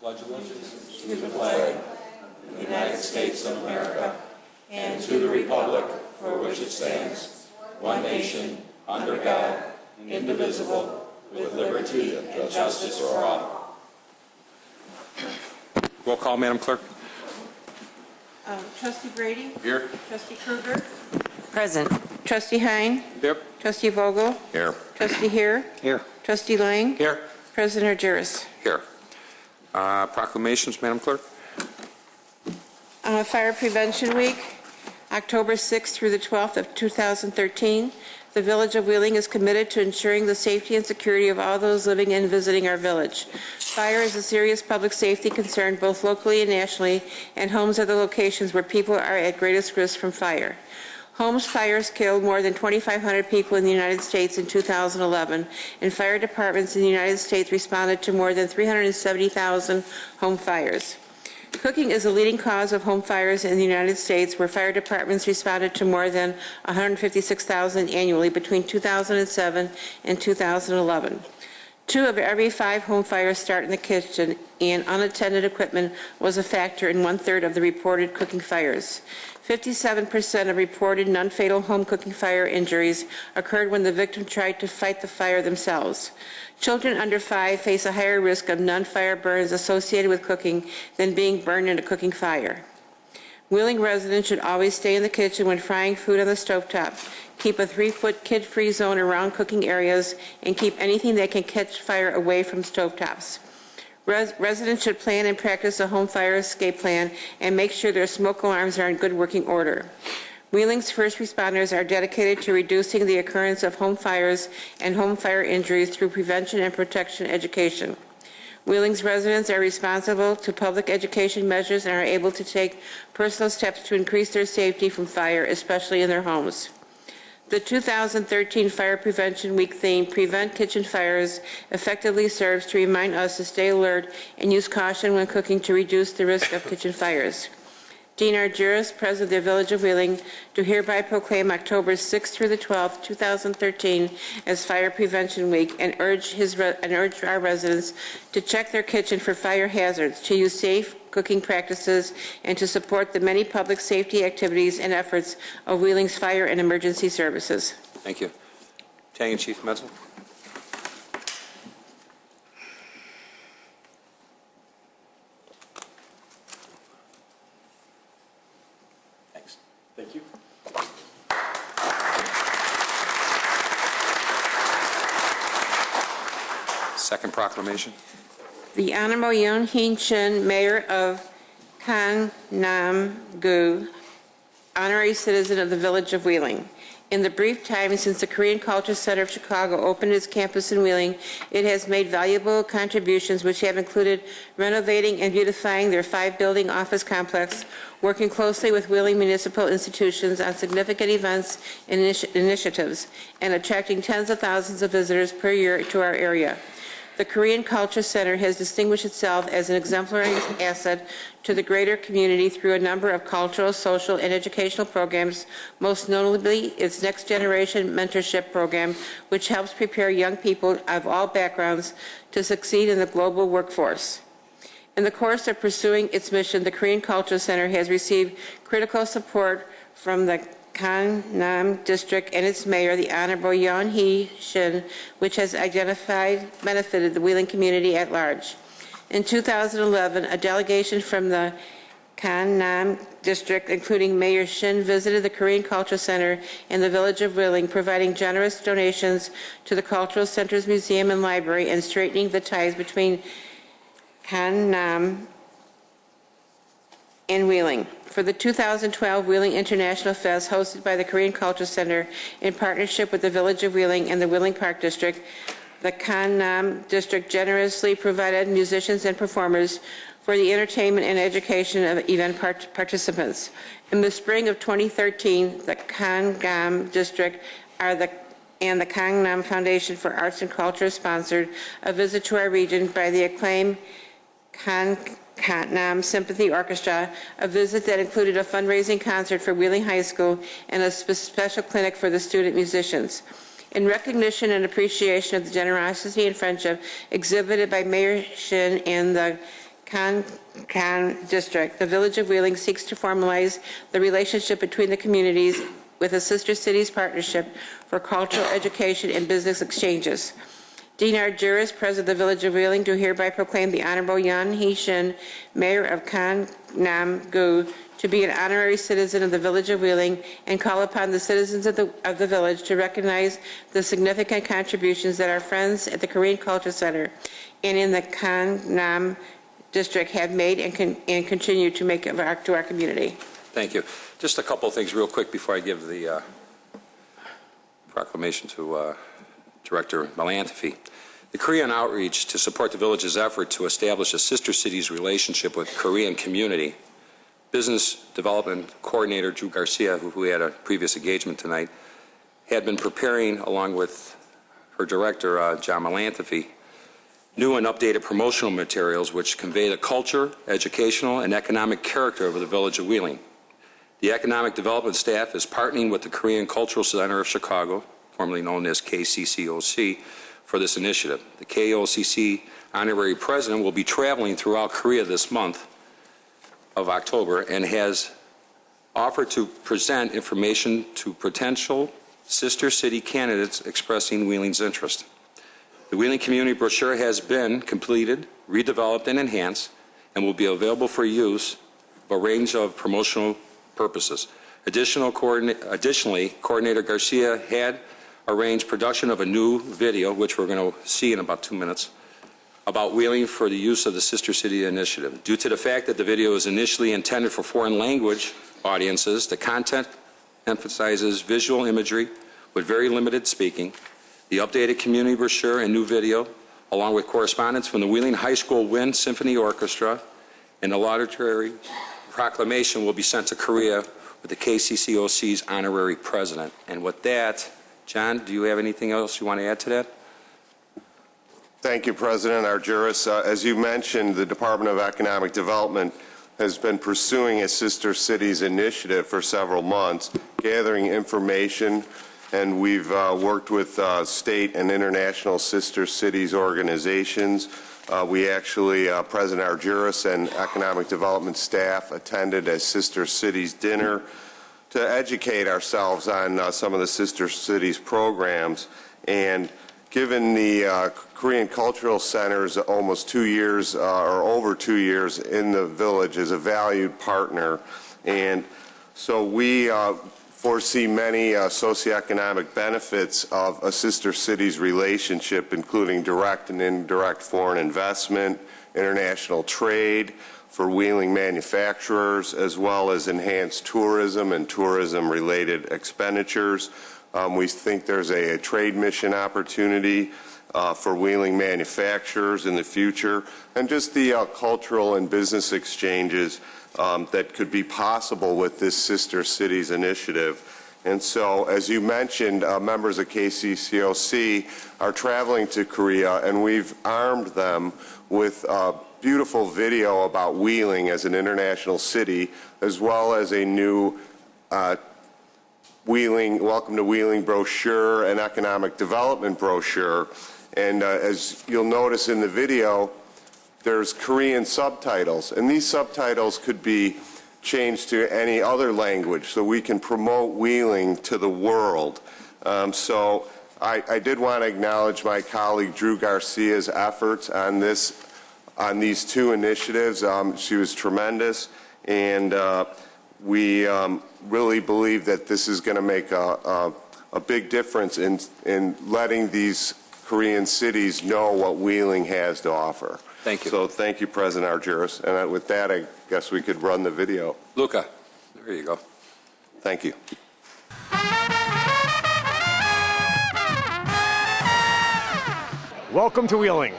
pledge allegiance to the flag of the United States of America and to the republic for which it stands, one nation, under God, indivisible, with liberty and justice for all. Roll call, Madam Clerk. Trustee Brady? Here. Trustee Krueger? Present. Trustee Hein? Yep. Trustee Vogel? Here. Trustee Heer? Here. Trustee Lang? Here. President Argyris? Here. Proclamations, Madam Clerk. Fire Prevention Week, October 6th through the 12th of 2013. The Village of Wheeling is committed to ensuring the safety and security of all those living and visiting our village. Fire is a serious public safety concern both locally and nationally, and homes are the locations where people are at greatest risk from fire. Homes fires killed more than 2,500 people in the United States in 2011, and fire departments in the United States responded to more than 370,000 home fires. Cooking is a leading cause of home fires in the United States, where fire departments responded to more than 156,000 annually between 2007 and 2011. 2 of every 5 home fires start in the kitchen, and unattended equipment was a factor in 1/3 of the reported cooking fires. 57% of reported non-fatal home cooking fire injuries occurred when the victim tried to fight the fire themselves. Children under 5 face a higher risk of non-fire burns associated with cooking than being burned in a cooking fire. Wheeling residents should always stay in the kitchen when frying food on the stovetop. Keep a 3-foot kid-free zone around cooking areas and keep anything that can catch fire away from stovetops. Residents should plan and practice a home fire escape plan and make sure their smoke alarms are in good working order. Wheeling's first responders are dedicated to reducing the occurrence of home fires and home fire injuries through prevention and protection education. Wheeling's residents are responsible to public education measures and are able to take personal steps to increase their safety from fire, especially in their homes. The 2013 Fire Prevention Week theme, Prevent Kitchen Fires, effectively serves to remind us to stay alert and use caution when cooking to reduce the risk of kitchen fires. Dean Argyris, President of the Village of Wheeling, do hereby proclaim October 6th through the 12th, 2013 as Fire Prevention Week and urge our residents to check their kitchen for fire hazards, to use safe cooking practices, and to support the many public safety activities and efforts of Wheeling's fire and emergency services. Thank you. Tang and Chief Metzel. Thanks. Thank you. Second proclamation. The Honorable Yoon Hee Chin, Mayor of Kan Nam Gu, honorary citizen of the Village of Wheeling. In the brief time since the Korean Culture Center of Chicago opened its campus in Wheeling, it has made valuable contributions which have included renovating and beautifying their 5-building office complex, working closely with Wheeling municipal institutions on significant events and initiatives, and attracting tens of thousands of visitors per year to our area. The Korean Culture Center has distinguished itself as an exemplary asset to the greater community through a number of cultural, social, and educational programs, most notably its Next Generation Mentorship Program, which helps prepare young people of all backgrounds to succeed in the global workforce. In the course of pursuing its mission, the Korean Culture Center has received critical support from the Gangnam District and its mayor, the Honorable Yoon Hee Chin, which has benefited the Wheeling community at large. In 2011, a delegation from the Gangnam District, including Mayor Shin, visited the Korean Culture Center in the Village of Wheeling, providing generous donations to the Cultural Center's museum and library and straightening the ties between Gangnam in Wheeling. For the 2012 Wheeling International Fest, hosted by the Korean Culture Center in partnership with the Village of Wheeling and the Wheeling Park District, the Gangnam District generously provided musicians and performers for the entertainment and education of event participants. In the spring of 2013, the Gangnam District and the Gangnam Foundation for Arts and Culture sponsored a visit to our region by the acclaimed Gangnam Symphony Orchestra, a visit that included a fundraising concert for Wheeling High School and a special clinic for the student musicians. In recognition and appreciation of the generosity and friendship exhibited by Mayor Shin and the District, the Village of Wheeling seeks to formalize the relationship between the communities with a Sister Cities Partnership for Cultural, Education, and Business Exchanges. Dean Argyris, President of the Village of Wheeling, do hereby proclaim the Honorable Yan Hee Shin, Mayor of Kan Nam Gu, to be an honorary citizen of the Village of Wheeling and call upon the citizens of the village to recognize the significant contributions that our friends at the Korean Culture Center and in the Kan Nam District have made and continue to make to our community. Thank you. Just a couple of things real quick before I give the proclamation to Director Malanthe. The Korean outreach to support the village's effort to establish a Sister Cities relationship with Korean community. Business Development Coordinator Drew Garcia, who had a previous engagement tonight, had been preparing, along with her director, John Malanthe, new and updated promotional materials which convey the culture, educational, and economic character of the Village of Wheeling. The Economic Development staff is partnering with the Korean Cultural Center of Chicago, formerly known as KCCOC, for this initiative. The KOCC honorary president will be traveling throughout Korea this month of October and has offered to present information to potential sister city candidates expressing Wheeling's interest. The Wheeling Community Brochure has been completed, redeveloped, and enhanced and will be available for use for a range of promotional purposes. Additionally, Coordinator Garcia had arranged production of a new video, which we're going to see in about 2 minutes, about Wheeling for the use of the Sister City Initiative. Due to the fact that the video is initially intended for foreign language audiences, the content emphasizes visual imagery with very limited speaking. The updated community brochure and new video, along with correspondence from the Wheeling High School Wind Symphony Orchestra and the laudatory proclamation, will be sent to Korea with the KCCOC's honorary president. And with that, John, do you have anything else you want to add to that? Thank you, President Argyris. As you mentioned, the Department of Economic Development has been pursuing a Sister Cities initiative for several months, gathering information, and we've worked with state and international Sister Cities organizations. We actually, President Argyris and Economic Development staff attended a Sister Cities dinner to educate ourselves on some of the Sister Cities programs. And given the Korean Cultural Center's almost 2 years or over 2 years in the village as a valued partner, and so we foresee many socioeconomic benefits of a Sister Cities relationship, including direct and indirect foreign investment, international trade for Wheeling manufacturers, as well as enhanced tourism and tourism-related expenditures. We think there's a trade mission opportunity for Wheeling manufacturers in the future, and just the cultural and business exchanges that could be possible with this Sister Cities initiative. And so, as you mentioned, members of KCCOC are traveling to Korea, and we've armed them with beautiful video about Wheeling as an international city, as well as a new Wheeling, Welcome to Wheeling brochure and economic development brochure. And as you'll notice in the video, there's Korean subtitles, and these subtitles could be changed to any other language so we can promote Wheeling to the world. So I did want to acknowledge my colleague Drew Garcia's efforts on these two initiatives. She was tremendous, and we really believe that this is going to make a big difference in letting these Korean cities know what Wheeling has to offer. Thank you. So thank you, President Argyris. And with that, I guess we could run the video. Luca, there you go. Thank you. Welcome to Wheeling.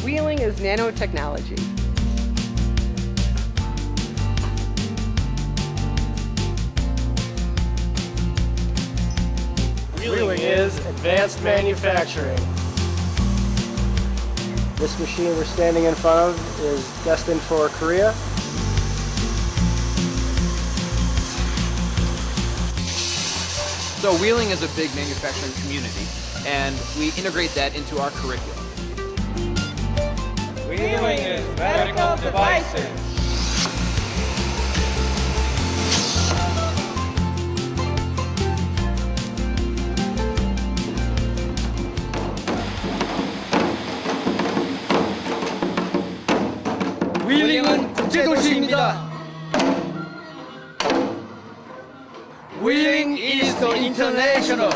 Wheeling is nanotechnology. Wheeling is advanced manufacturing. This machine we're standing in front of is destined for Korea. So Wheeling is a big manufacturing community, and we integrate that into our curriculum. Wheeling is medical devices. Wheeling은 국제도시입니다. Wheeling is the international.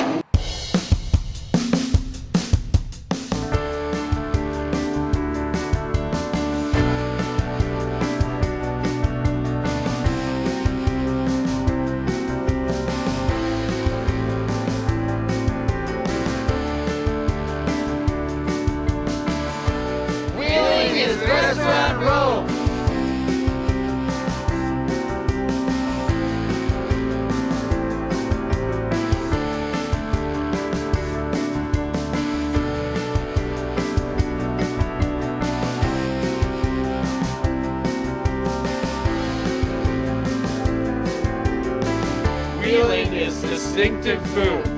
Wheeling is Restaurant Row. Wheeling is distinctive foods.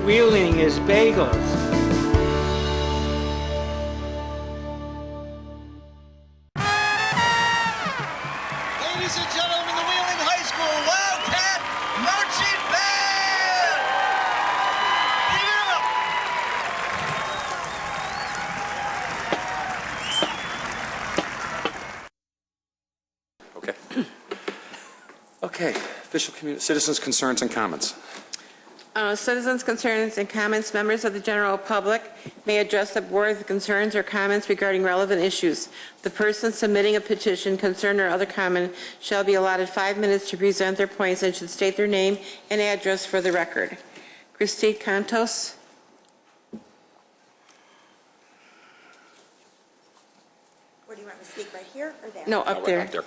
Wheeling is bagels. Ladies and gentlemen, the Wheeling High School Wildcat Marching Band! Give it up! Okay. Okay, citizens' concerns and comments. Citizens' concerns and comments, members of the general public may address the board with concerns or comments regarding relevant issues. The person submitting a petition, concern, or other comment shall be allotted 5 minutes to present their points and should state their name and address for the record. Christine Cantos. Where do you want me to speak, right here or there? No, up there. Up there.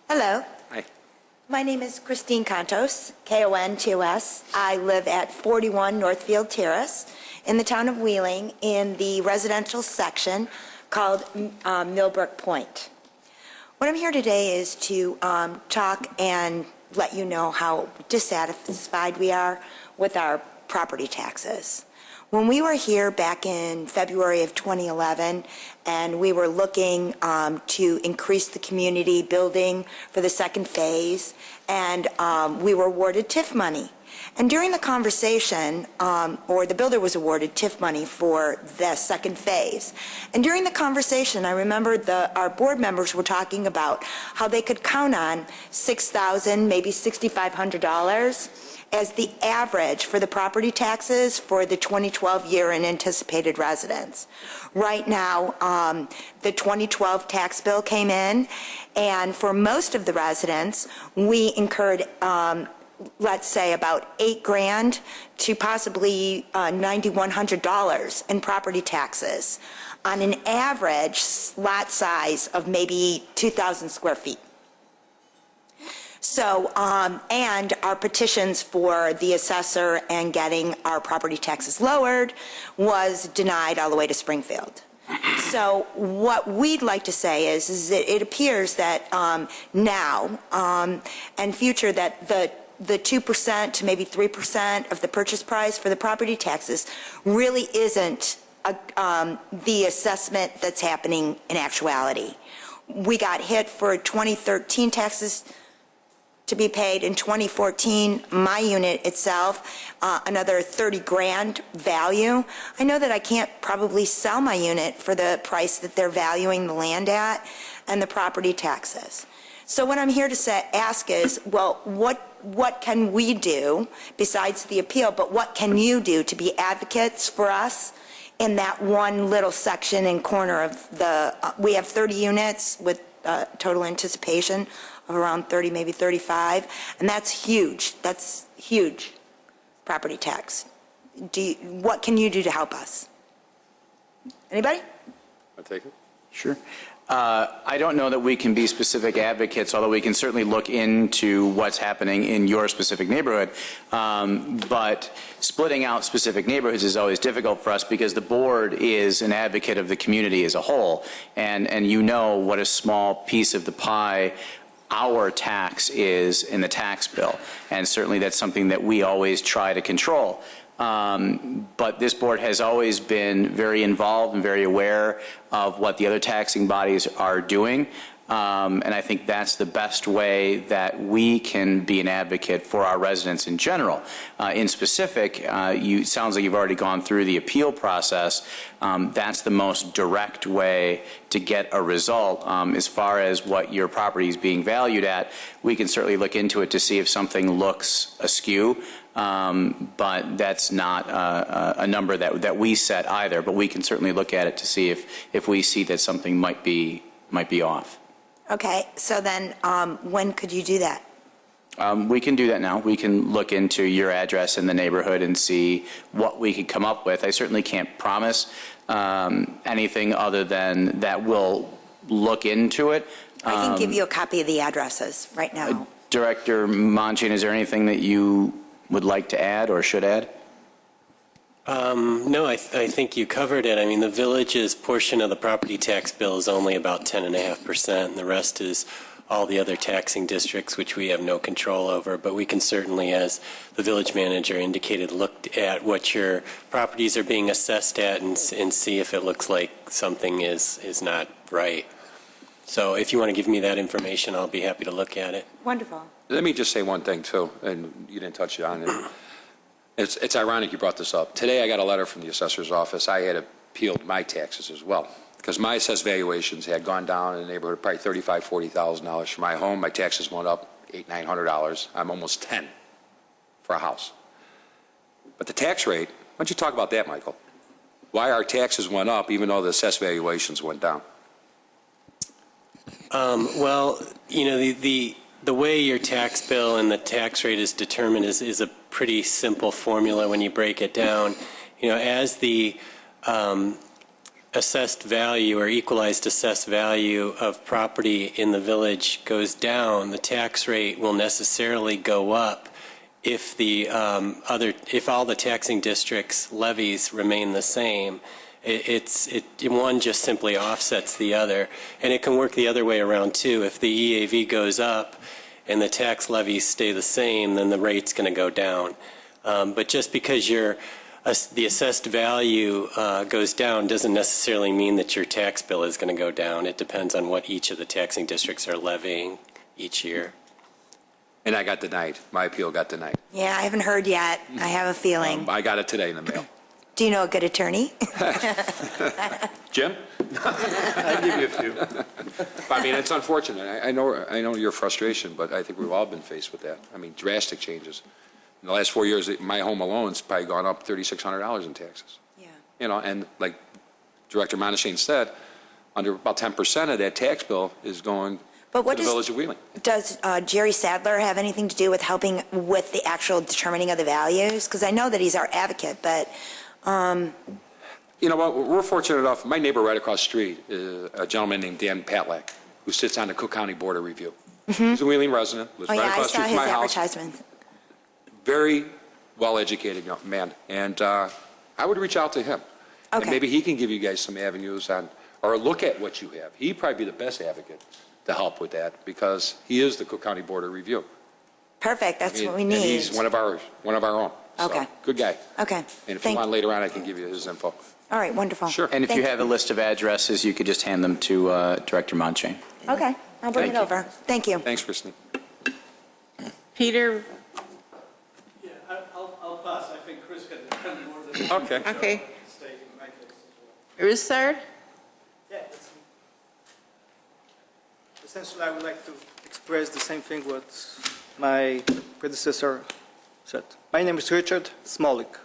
Hello, Hi. my name is Christine Cantos, Kontos. I live at 41 Northfield Terrace in the town of Wheeling in the residential section called Millbrook Point. What I'm here today is to talk and let you know how dissatisfied we are with our property taxes. When we were here back in February of 2011, and we were looking to increase the community building for the second phase, and we were awarded TIF money. And during the conversation, or the builder was awarded TIF money for the second phase. And during the conversation, I remember our board members were talking about how they could count on $6,000, maybe $6,500 as the average for the property taxes for the 2012 year in anticipated residents. Right now, the 2012 tax bill came in, and for most of the residents, we incurred let's say about $8,000 to possibly $9,100 in property taxes on an average lot size of maybe 2,000 square feet. So, and our petitions for the assessor and getting our property taxes lowered was denied all the way to Springfield. So what we'd like to say is that it appears that now and future that the 2% to maybe 3% of the purchase price for the property taxes really isn't the assessment that's happening in actuality. We got hit for 2013 taxes to be paid. In 2014, my unit itself, another $30,000 value. I know that I can't probably sell my unit for the price that they're valuing the land at and the property taxes. So what I'm here to ask is, well, what can we do besides the appeal, but what can you do to be advocates for us in that one little section and corner of the, we have 30 units with total anticipation of around 30, maybe 35, and that's huge. That's huge property tax. What can you do to help us? Anybody? I'll take it. Sure. I don't know that we can be specific advocates, although we can certainly look into what's happening in your specific neighborhood. But splitting out specific neighborhoods is always difficult for us because the board is an advocate of the community as a whole. And you know what a small piece of the pie our tax is in the tax bill. And certainly that's something that we always try to control. But this board has always been very involved and very aware of what the other taxing bodies are doing. And I think that's the best way that we can be an advocate for our residents in general. In specific, it sounds like you've already gone through the appeal process. That's the most direct way to get a result. As far as what your property is being valued at, we can certainly look into it to see if something looks askew. But that's not a number that we set either. But we can certainly look at it to see if we see that something might be off. Okay, so then when could you do that? We can do that now. We can look into your address in the neighborhood and see what we could come up with. I certainly can't promise anything other than that we'll look into it. I can give you a copy of the addresses right now. Director Monchain, is there anything that you would like to add or should add? No, I think you covered it. I mean, the village's portion of the property tax bill is only about 10.5%, and the rest is all the other taxing districts, which we have no control over. But we can certainly, as the village manager indicated, look at what your properties are being assessed at and see if it looks like something is not right. So if you want to give me that information, I'll be happy to look at it. Wonderful. Let me just say one thing, too, and you didn't touch on it. It's ironic you brought this up. Today I got a letter from the assessor's office. I had appealed my taxes as well because my assessed valuations had gone down in the neighborhood of probably $35,000, $40,000 for my home. My taxes went up $800, $900. I'm almost $10,000 for a house. But the tax rate, why don't you talk about that, Michael? Why our taxes went up even though the assessed valuations went down? Well, you know, the way your tax bill and the tax rate is determined is a pretty simple formula when you break it down. You know, as the assessed value or equalized assessed value of property in the village goes down, the tax rate will necessarily go up if if all the taxing districts' levies remain the same. One just simply offsets the other, and it can work the other way around too. If the EAV goes up and the tax levies stay the same, then the rate's going to go down. But just because the assessed value goes down doesn't necessarily mean that your tax bill is going to go down. It depends on what each of the taxing districts are levying each year. And I got denied. My appeal got denied. Yeah, I haven't heard yet. I have a feeling. I got it today in the mail. Do you know a good attorney? Jim? I'll give you a few. I mean, it's unfortunate. I know your frustration, but I think we've all been faced with that. I mean, drastic changes. In the last 4 years, my home alone's probably gone up $3,600 in taxes. Yeah. You know, and like Director Monchain said, under about 10% of that tax bill is going to the village of Wheeling. Does Jerry Sadler have anything to do with helping with the actual determining of the values? Because I know that he's our advocate, but... You know what, we're fortunate enough, my neighbor right across the street is a gentleman named Dan Patlack, who sits on the Cook County Board of Review. Mm-hmm. He's a Wheeling resident, lives right across the street from my house. I saw his advertisement. Very well-educated young man, and I would reach out to him. Okay. And maybe he can give you guys some avenues on, or look at what you have. He'd probably be the best advocate to help with that, because he is the Cook County Board of Review. Perfect, that's what we need. And he's one of our own. Okay. So, good guy. Okay. And if you want later on, I can give you his info. All right, wonderful. Sure. And if you have a list of addresses, you could just hand them to Director Monchain. Okay, I'll bring it over. Thank you. Thanks, Christine. Peter? Yeah, I'll pass. I think Chris can more than... Okay. Okay. Stay in my case as well. Roussard? Yeah, essentially I would like to express the same thing what my predecessor said. My name is Richard Smolik.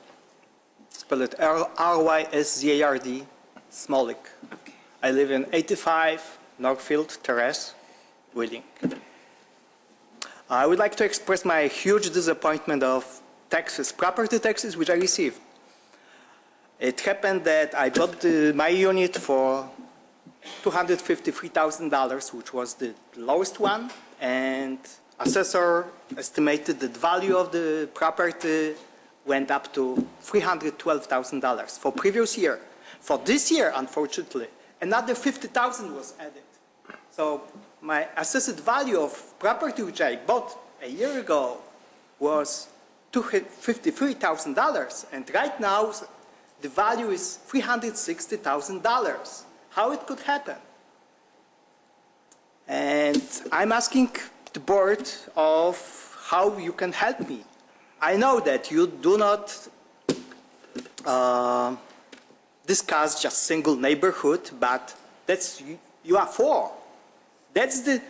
Spell it R-Y-S-Z-A-R-D, Smolik. I live in 85 Northfield Terrace, Wheeling. I would like to express my huge disappointment of taxes, property taxes, which I receive. It happened that I bought my unit for $253,000, which was the lowest one, and assessor estimated that the value of the property went up to $312,000 for previous year. For this year, unfortunately, another $50,000 was added. So my assessed value of property which I bought a year ago was $253,000, and right now the value is $360,000. How it could happen? And I'm asking the board of how you can help me. I know that you do not discuss just single neighborhood, but that's you are for. That's the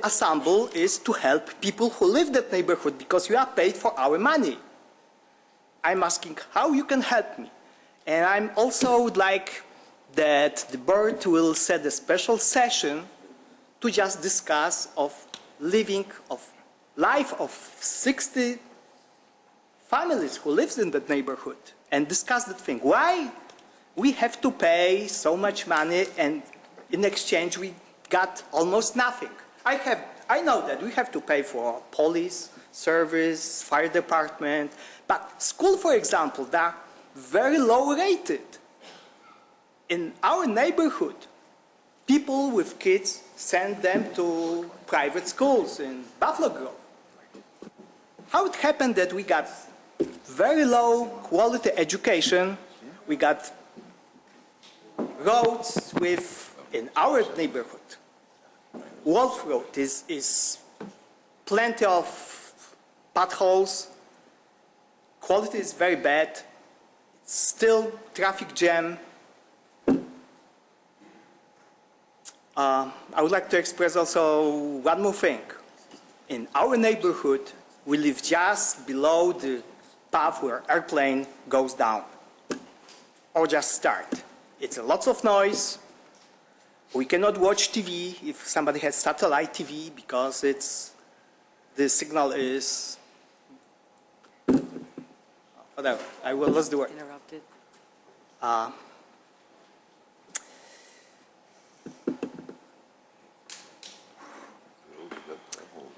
ensemble is to help people who live that neighborhood because you are paid for our money. I'm asking how you can help me. And I'm also would like that the board will set a special session to just discuss of living of life of 60 families who lives in that neighborhood and discuss that thing. Why we have to pay so much money and in exchange we got almost nothing. I know that we have to pay for police, service, fire department, but school, for example, they're very low rated. In our neighborhood, people with kids send them to private schools in Buffalo Grove. How it happened that we got very low quality education, we got roads in our neighborhood. Wolf Road is plenty of potholes, quality is very bad, still traffic jam. I would like to express also one more thing. In our neighborhood, we live just below the path where airplane goes down or just start. It's a lot of noise. We cannot watch TV if somebody has satellite TV because the signal is whatever. I will lose the word. Interrupted.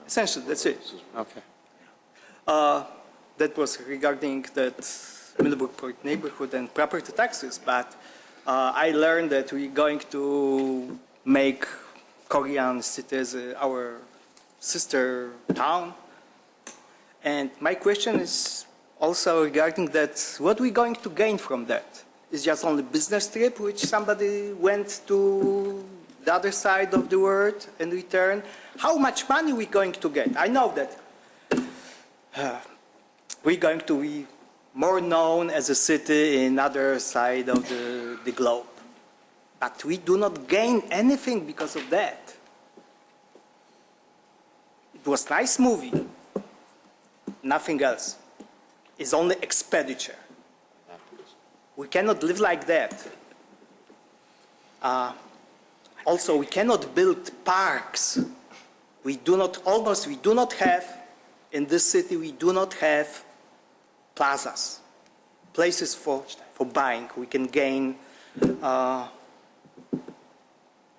Essentially, that's it. Okay. That was regarding that Middlebrook neighborhood and property taxes, but I learned that we're going to make Korean City as our sister town. And my question is also regarding that, what are we going to gain from that? Is just only business trip, which somebody went to the other side of the world and return? How much money are we going to get? I know that we're going to be more known as a city in other side of the globe. But we do not gain anything because of that. It was a nice movie. Nothing else. It's only expenditure. We cannot live like that. Also, we cannot build parks. We do not have, in this city, we do not have plazas, places for buying. We can gain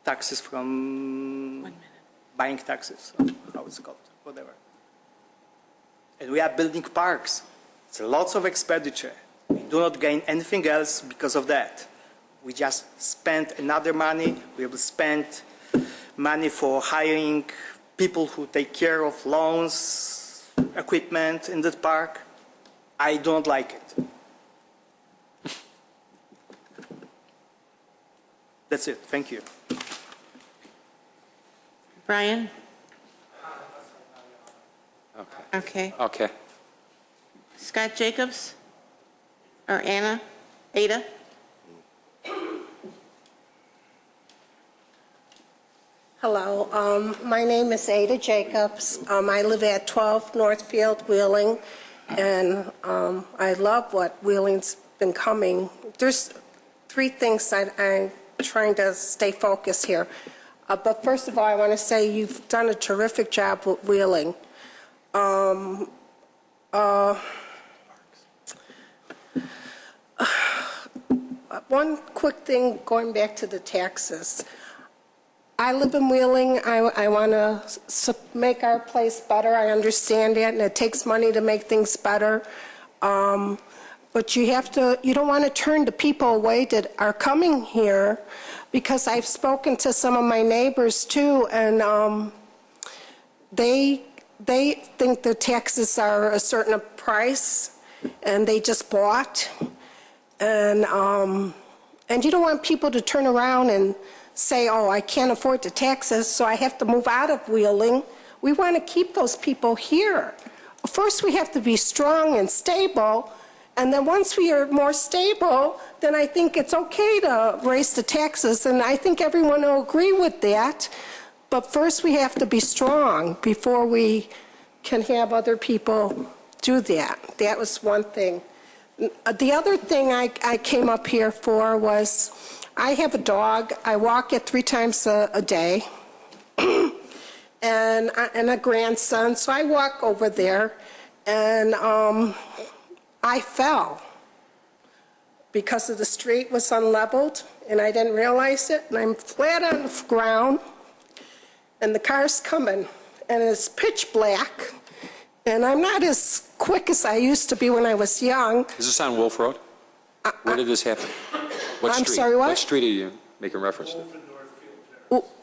taxes from buying taxes, how it's called, whatever. And we are building parks. It's lots of expenditure. We do not gain anything else because of that. We just spend another money. We will spend money for hiring people who take care of lawns, equipment in that park. I don't like it. That's it. Thank you. Brian? Okay. Okay. Okay. Scott Jacobs? Or Anna? Ada? Hello, my name is Ada Jacobs. I live at 12 Northfield, Wheeling, and I love what Wheeling's been coming. There's three things that I'm trying to stay focused here. But first of all, I want to say you've done a terrific job with Wheeling. One quick thing, going back to the taxes. I live in Wheeling. I want to make our place better. I understand that, and it takes money to make things better. But you don't want to turn the people away that are coming here, because I've spoken to some of my neighbors too, and they think the taxes are a certain price, and they just bought. And you don't want people to turn around and say, oh, I can't afford the taxes, so I have to move out of Wheeling. We want to keep those people here. First, we have to be strong and stable, and then once we are more stable, then I think it's okay to raise the taxes, and I think everyone will agree with that. But first, we have to be strong before we can have other people do that. That was one thing. The other thing I came up here for was, I have a dog. I walk it 3 times a day, and a grandson. So I walk over there, and I fell because of the street was unleveled, and I didn't realize it. And I'm flat on the ground, and the car's coming, and it's pitch black, and I'm not as quick as I used to be when I was young. Is this on Wolf Road? Where did this happen? What I'm street? sorry, what? What street are you making reference to?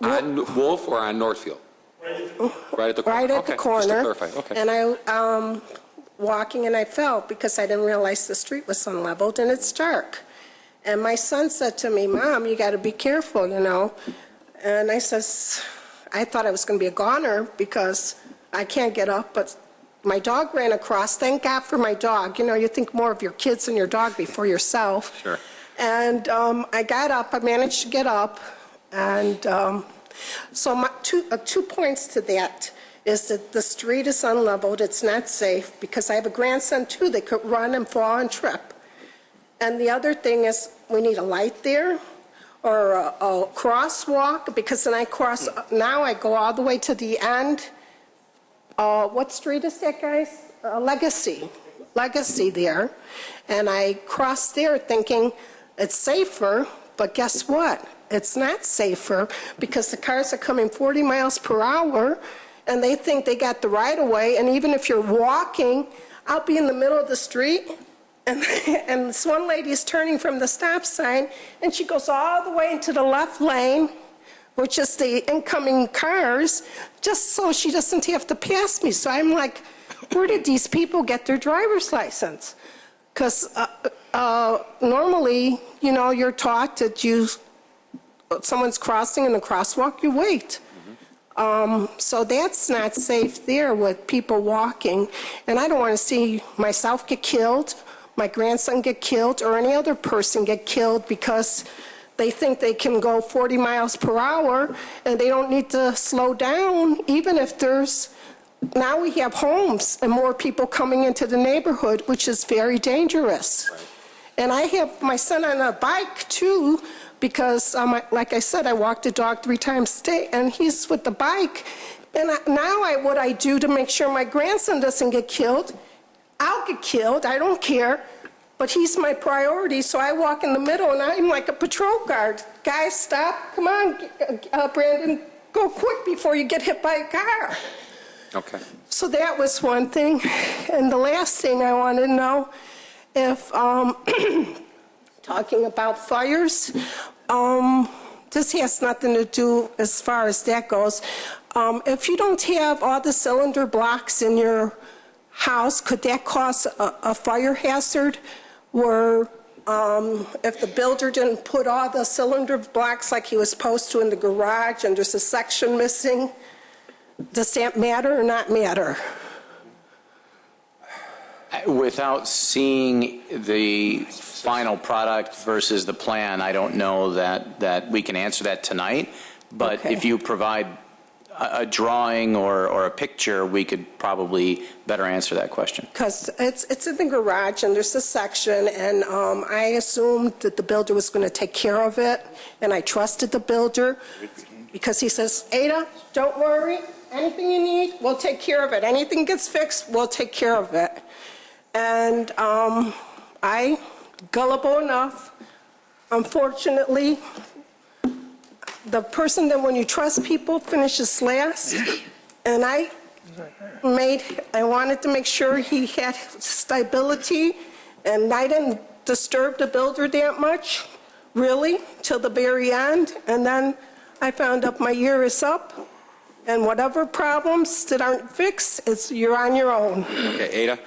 On Wolf or on Northfield? Right at the corner. Right at the corner. Just to clarify. Okay. And I walking, and I fell because I didn't realize the street was unleveled and it's dark. And my son said to me, Mom, you got to be careful, you know. And I says, I thought I was going to be a goner because I can't get up, but my dog ran across. Thank God for my dog. You know, you think more of your kids and your dog before yourself. Sure. And I got up. I managed to get up. And so my two points to that is that the street is unleveled. It's not safe because I have a grandson, too, that could run and fall and trip. And the other thing is we need a light there or a crosswalk, because then I cross. Now I go all the way to the end. What street is that, guys? Legacy there. And I crossed there thinking it's safer, but guess what? It's not safer because the cars are coming 40 miles per hour, and they think they got the right of way. And even if you're walking, I'll be in the middle of the street, and this one lady is turning from the stop sign, and she goes all the way into the left lane, which is the incoming cars, just so she doesn't have to pass me. So I'm like, where did these people get their driver's license? Because normally, you know, you're taught that someone's crossing in the crosswalk, you wait. So that's not safe there with people walking. And I don't want to see myself get killed, my grandson get killed, or any other person get killed because they think they can go 40 miles per hour and they don't need to slow down, even if now we have homes and more people coming into the neighborhood, which is very dangerous. Right. And I have my son on a bike too, because like I said, I walk the dog 3 times a day, and he's with the bike. And now what I do to make sure my grandson doesn't get killed, I'll get killed, I don't care, but he's my priority, so I walk in the middle, and I'm like a patrol guard. Guys, stop, come on, Brandon, go quick before you get hit by a car. Okay. So that was one thing. And the last thing I want to know, if talking about fires, this has nothing to do as far as that goes. If you don't have all the cylinder blocks in your house, could that cause a fire hazard where if the builder didn't put all the cylinder blocks like he was supposed to in the garage and there's a section missing? Does that matter or not matter? Without seeing the final product versus the plan, I don't know that we can answer that tonight. But okay. If you provide a drawing or a picture, we could probably better answer that question. Because it's in the garage and there's a section, and I assumed that the builder was going to take care of it, and I trusted the builder because he says, Ada, don't worry, anything you need, we'll take care of it. Anything gets fixed, we'll take care of it. And I, gullible enough, unfortunately, the person that when you trust people finishes last, and I wanted to make sure he had stability, and I didn't disturb the builder that much, really, till the very end, and then I found out my year is up, and whatever problems that aren't fixed, you're on your own. Okay, Ada,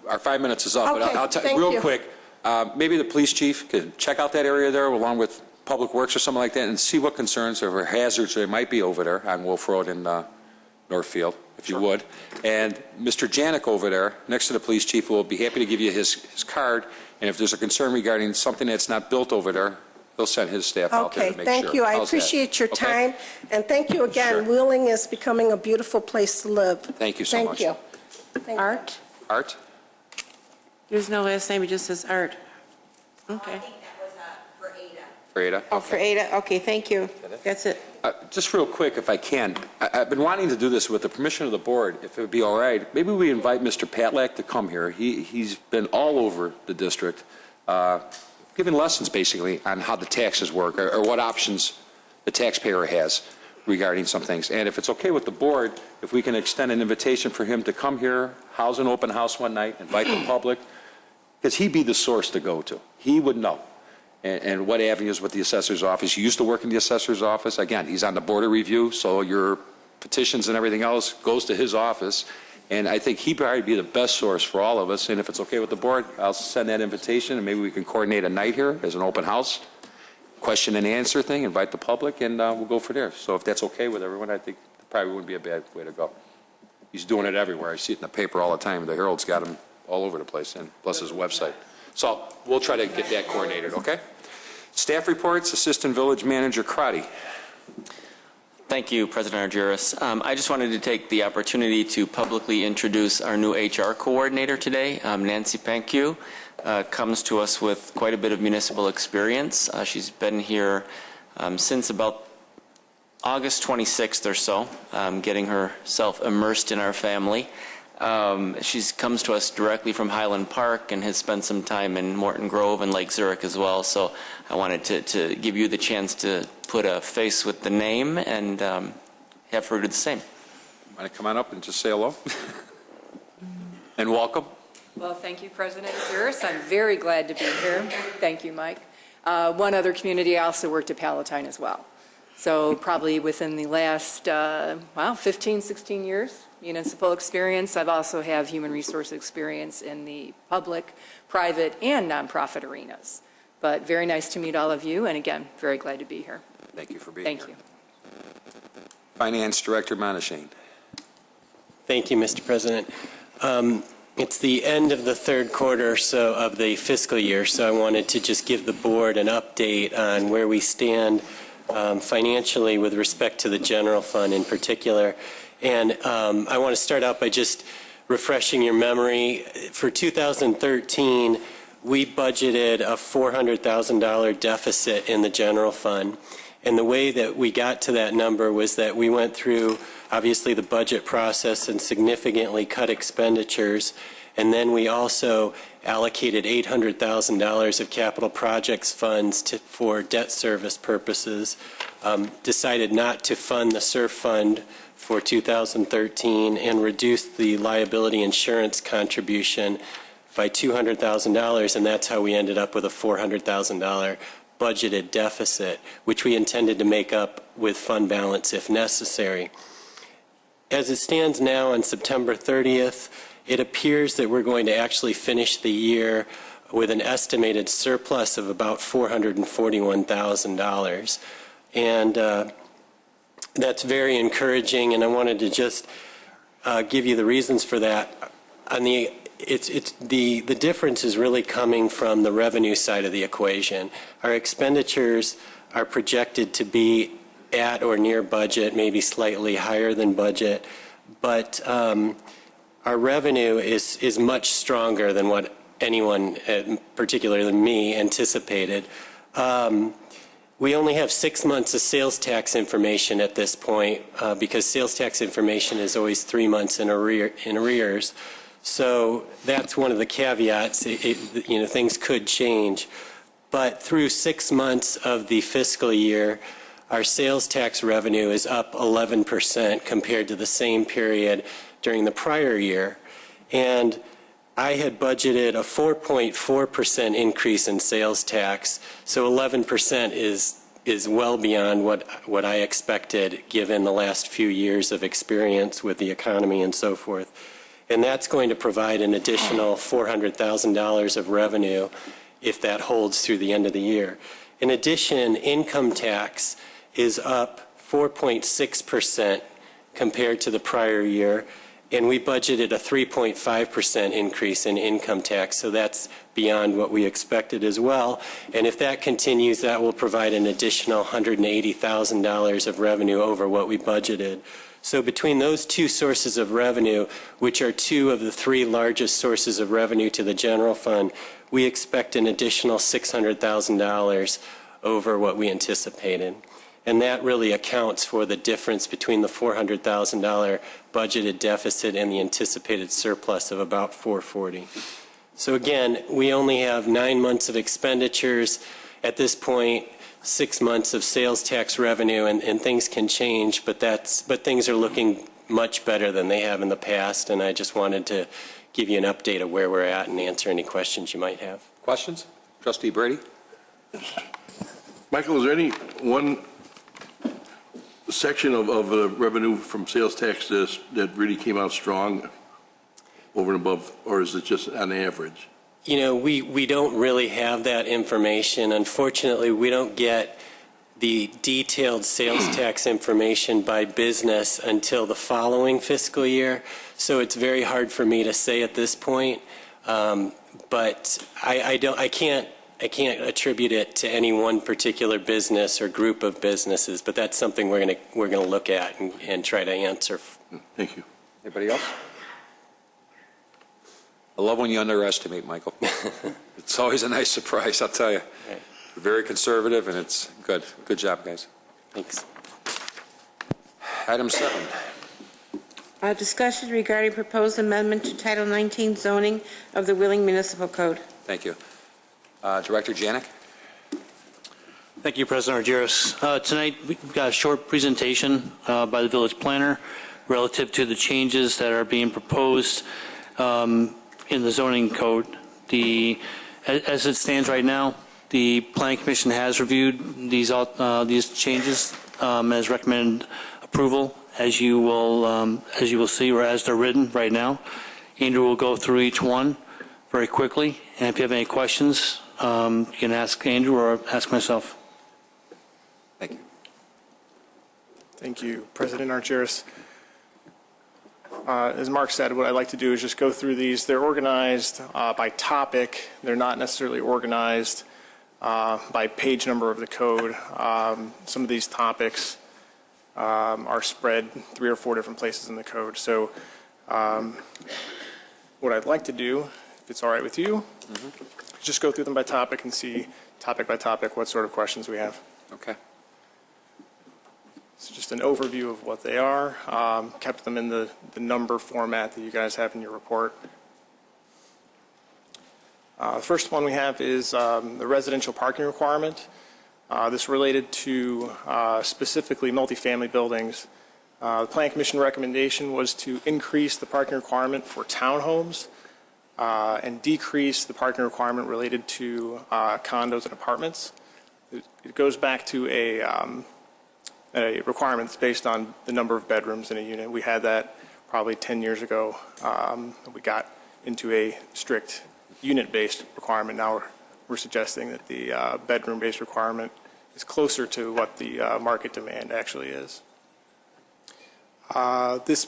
our 5 minutes is up, but Okay, I'll tell thank you real you. quick, maybe the police chief could check out that area there along with Public Works or something like that and see what concerns or hazards there might be over there on Wolf Road in Northfield, if you would. And Mr. Janik over there, next to the police chief, will be happy to give you his card, and if there's a concern regarding something that's not built over there, he'll send his staff out there Okay, to make sure. thank you. I How's that? appreciate your Okay? time, and thank you again. Sure. Wheeling is becoming a beautiful place to live. Thank you so much. Thank you. Art? Art? There's no last name, it just says Art. Okay. For Ada? Oh, for Ada, okay, thank you. That's it. Just real quick, if I can, I've been wanting to do this with the permission of the board, if it would be all right. Maybe we invite Mr. Patlak to come here. He's been all over the district, giving lessons basically on how the taxes work or what options the taxpayer has regarding some things. And if it's okay with the board, if we can extend an invitation for him to come here, house an open house one night, invite the public, because he'd be the source to go to. He would know. And what avenues with the assessor's office. He used to work in the assessor's office. Again, he's on the board of review, so your petitions and everything else goes to his office. And I think he'd probably be the best source for all of us. And if it's okay with the board, I'll send that invitation, and maybe we can coordinate a night here as an open house, question and answer thing, invite the public, and we'll go for there. So if that's okay with everyone, I think it probably wouldn't be a bad way to go. He's doing it everywhere. I see it in the paper all the time. The Herald's got him all over the place, and plus his website. So we'll try to get that coordinated, okay? Staff reports, Assistant Village Manager Crotty. Thank you, President Argyris. I just wanted to take the opportunity to publicly introduce our new HR coordinator today. Nancy Pankiw comes to us with quite a bit of municipal experience. She's been here since about August 26th or so, getting herself immersed in our family. She comes to us directly from Highland Park and has spent some time in Morton Grove and Lake Zurich as well. So I wanted to give you the chance to put a face with the name and have her do the same. Want to come on up and just say hello? And welcome. Well, thank you, President Argyris. I'm very glad to be here. Thank you, Mike. One other community, I also worked at Palatine as well. So probably within the last, 15, 16 years, municipal experience. I've also have human resource experience in the public, private, and nonprofit arenas. But very nice to meet all of you, and again, very glad to be here. Thank you for being here. Thank you. Finance Director Monashane. Thank you, Mr. President. It's the end of the third quarter of the fiscal year, so I wanted to just give the board an update on where we stand financially with respect to the general fund in particular. And I want to start out by just refreshing your memory. For 2013, we budgeted a $400,000 deficit in the general fund. And the way that we got to that number was that we went through, obviously, the budget process and significantly cut expenditures. And then we also allocated $800,000 of capital projects funds for debt service purposes, decided not to fund the SURF fund for 2013, and reduced the liability insurance contribution by $200,000, and that's how we ended up with a $400,000 budgeted deficit, which we intended to make up with fund balance if necessary. As it stands now on September 30th, it appears that we're going to actually finish the year with an estimated surplus of about $441,000. And that's very encouraging, and I wanted to just give you the reasons for that. The difference is really coming from the revenue side of the equation. Our expenditures are projected to be at or near budget, maybe slightly higher than budget, but our revenue is much stronger than what anyone, particularly me, anticipated. We only have 6 months of sales tax information at this point because sales tax information is always 3 months in arrears. So that's one of the caveats. Things could change. but through 6 months of the fiscal year, our sales tax revenue is up 11% compared to the same period during the prior year. And I had budgeted a 4.4% increase in sales tax, so 11% is well beyond what I expected given the last few years of experience with the economy and so forth. And that's going to provide an additional $400,000 of revenue if that holds through the end of the year. In addition, income tax is up 4.6% compared to the prior year, and we budgeted a 3.5% increase in income tax, so that's beyond what we expected as well. And if that continues, that will provide an additional $180,000 of revenue over what we budgeted. So between those two sources of revenue, which are two of the three largest sources of revenue to the general fund, we expect an additional $600,000 over what we anticipated. And that really accounts for the difference between the $400,000 budgeted deficit and the anticipated surplus of about $440,000. So again, we only have 9 months of expenditures. At this point, 6 months of sales tax revenue, and things can change, but things are looking much better than they have in the past, and I just wanted to give you an update of where we're at and answer any questions you might have. Questions? Trustee Brady? Michael, is there any one section of the revenue from sales tax that really came out strong over and above, or is it just on average? You know, we don't really have that information. Unfortunately, we don't get the detailed sales tax information by business until the following fiscal year, so it's very hard for me to say at this point. But I can't attribute it to any one particular business or group of businesses, but that's something we're gonna look at and try to answer. Thank you. Anybody else? I love when you underestimate, Michael. It's always a nice surprise, I'll tell you. Right. You're very conservative, and it's good. Good job, guys. Thanks. Item 7. Discussion regarding proposed amendment to Title 19 zoning of the Wheeling Municipal Code. Thank you. Director Janik? Thank you, President Argyros. Tonight, we've got a short presentation by the village planner relative to the changes that are being proposed in the zoning code. As it stands right now, the Planning Commission has reviewed these changes as recommended approval, as you will see, or as they're written right now. Andrew will go through each one very quickly, and if you have any questions, you can ask Andrew or ask myself. Thank you. Thank you, President Argyros. As Mark said, what I'd like to do is just go through these. They're organized by topic. They're not necessarily organized by page number of the code. Some of these topics are spread 3 or 4 different places in the code. So what I'd like to do, if it's all right with you, just go through them by topic and see topic by topic what sort of questions we have. Okay. So just an overview of what they are. Kept them in the number format that you guys have in your report. The first one we have is the residential parking requirement. This related to specifically multifamily buildings. The Planning Commission recommendation was to increase the parking requirement for townhomes and decrease the parking requirement related to condos and apartments. It goes back to a requirement that's based on the number of bedrooms in a unit. We had that probably 10 years ago. We got into a strict unit-based requirement. Now we're suggesting that the bedroom-based requirement is closer to what the market demand actually is. This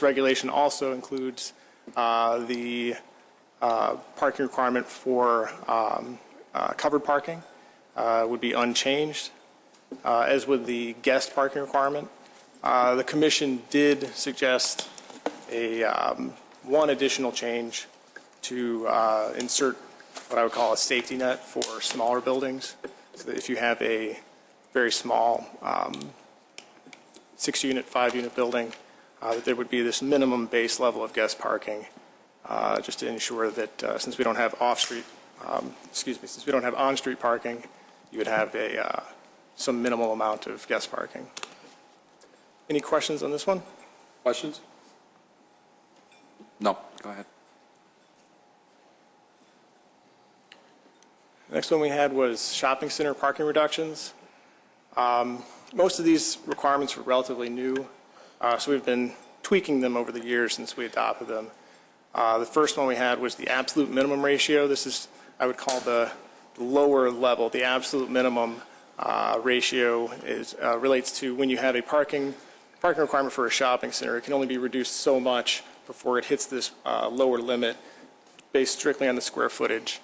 regulation also includes the parking requirement for covered parking. Would be unchanged, as would the guest parking requirement. The Commission did suggest one additional change to insert what I would call a safety net for smaller buildings, so that if you have a very small 6-unit, 5-unit building, that there would be this minimum base level of guest parking, just to ensure that since we don't have off-street since we don't have on-street parking, you would have some minimal amount of guest parking. Any questions on this one? Questions? No, go ahead. The next one we had was shopping center parking reductions. Most of these requirements were relatively new, so we've been tweaking them over the years since we adopted them. The first one we had was the absolute minimum ratio. This is, I would call the lower level. The absolute minimum ratio relates to when you have a parking requirement for a shopping center. It can only be reduced so much before it hits this lower limit based strictly on the square footage.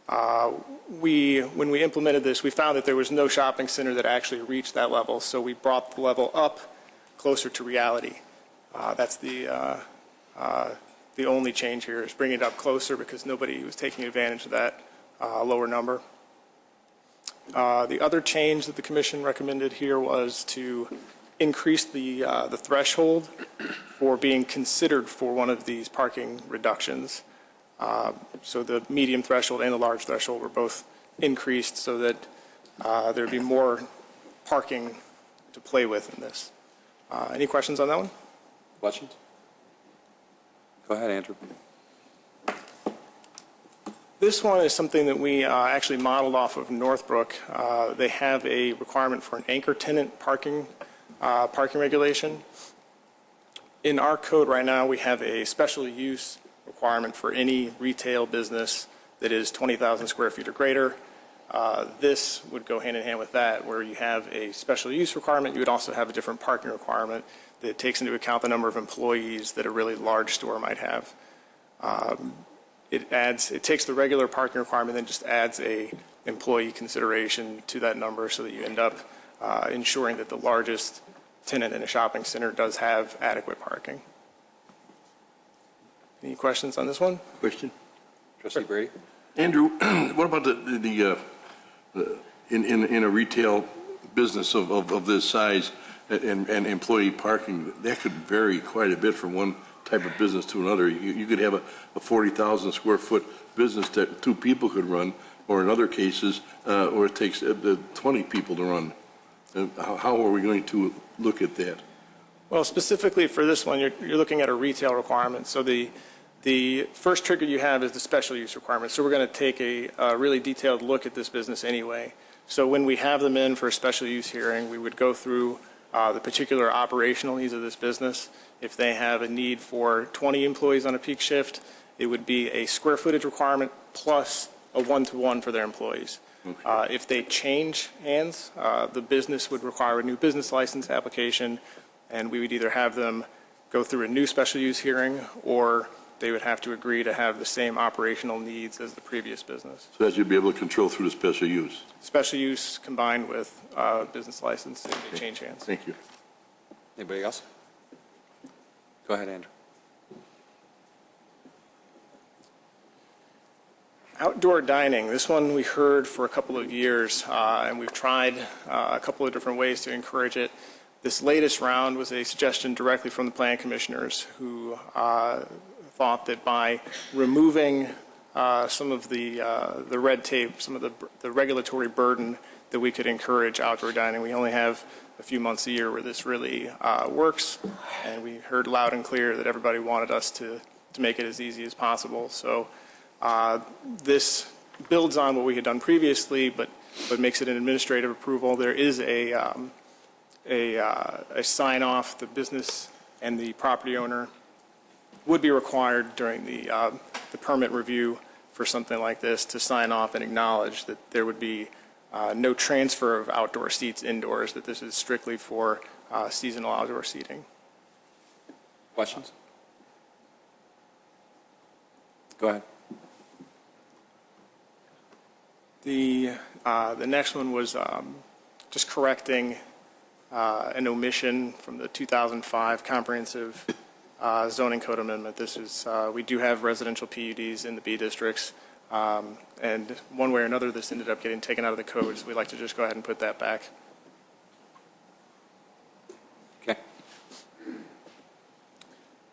When we implemented this, we found that there was no shopping center that actually reached that level, so we brought the level up closer to reality. That's the only change here, is bringing it up closer because nobody was taking advantage of that lower number. The other change that the Commission recommended here was to increase the threshold for being considered for one of these parking reductions. So the medium threshold and the large threshold were both increased so that there would be more parking to play with in this. Any questions on that one? Questions? Go ahead, Andrew. This one is something that we actually modeled off of Northbrook. They have a requirement for an anchor tenant parking regulation. In our code right now, we have a special use requirement for any retail business that is 20,000 square feet or greater. This would go hand in hand with that, where you have a special use requirement. You would also have a different parking requirement that takes into account the number of employees that a really large store might have. It takes the regular parking requirement and just adds a employee consideration to that number so that you end up ensuring that the largest tenant in a shopping center does have adequate parking. Any questions on this one? Question? Trustee Brady? Andrew, what about in a retail business of this size and employee parking? That could vary quite a bit from one type of business to another. You could have a 40,000 square foot business that 2 people could run, or in other cases, or it takes 20 people to run. How are we going to look at that? Well, specifically for this one, you're looking at a retail requirement. So the first trigger you have is the special use requirement. So we're going to take a really detailed look at this business anyway. So when we have them in for a special use hearing, we would go through the particular operational needs of this business. If they have a need for 20 employees on a peak shift, it would be a square footage requirement plus a one-to-one for their employees. Okay. If they change hands, the business would require a new business license application, and we would either have them go through a new special use hearing, or they would have to agree to have the same operational needs as the previous business. So that you'd be able to control through the special use? Special use combined with business license if they change hands. Thank you. Anybody else? Go ahead, Andrew. Outdoor dining. This one we heard for a couple of years, and we've tried a couple of different ways to encourage it. This latest round was a suggestion directly from the plan commissioners, who thought that by removing some of the red tape, some of the regulatory burden, that we could encourage outdoor dining. We only have a few months a year where this really works, and we heard loud and clear that everybody wanted us to make it as easy as possible. So this builds on what we had done previously, but makes it an administrative approval. There is a sign off. The business and the property owner would be required during the permit review for something like this to sign off and acknowledge that there would be no transfer of outdoor seats indoors, that this is strictly for seasonal outdoor seating. Questions? Go ahead. The next one was just correcting an omission from the 2005 comprehensive zoning code amendment. This is, we do have residential PUDs in the B districts, and one way or another this ended up getting taken out of the code, so we'd like to just go ahead and put that back. Okay.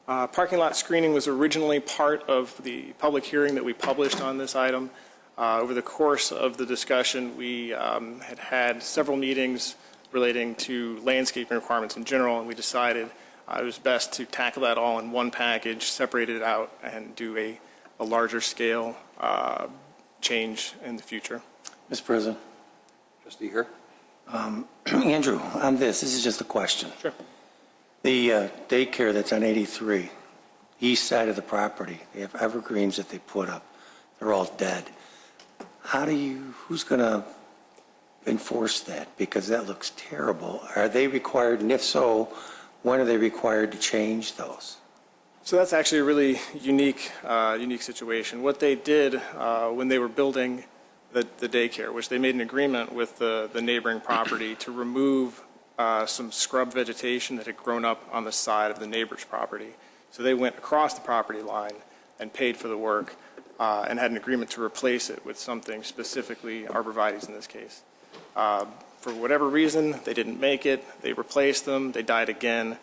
Parking lot screening was originally part of the public hearing that we published on this item. Over the course of the discussion, we had several meetings relating to landscaping requirements in general, and we decided it was best to tackle that all in one package, separate it out, and do a larger scale change in the future. Mr. President. Trustee here. Andrew, on this is just a question. Sure. The daycare that's on 83, east side of the property, they have evergreens that they put up. They're all dead. Who's going to enforce that? Because that looks terrible. Are they required, and if so, when are they required to change those? So that's actually a really unique situation. What they did when they were building the daycare, which they made an agreement with the neighboring property to remove some scrub vegetation that had grown up on the side of the neighbor's property. So they went across the property line and paid for the work and had an agreement to replace it with something specifically arborvitaes in this case. For whatever reason, they didn't make it. They replaced them. They died again.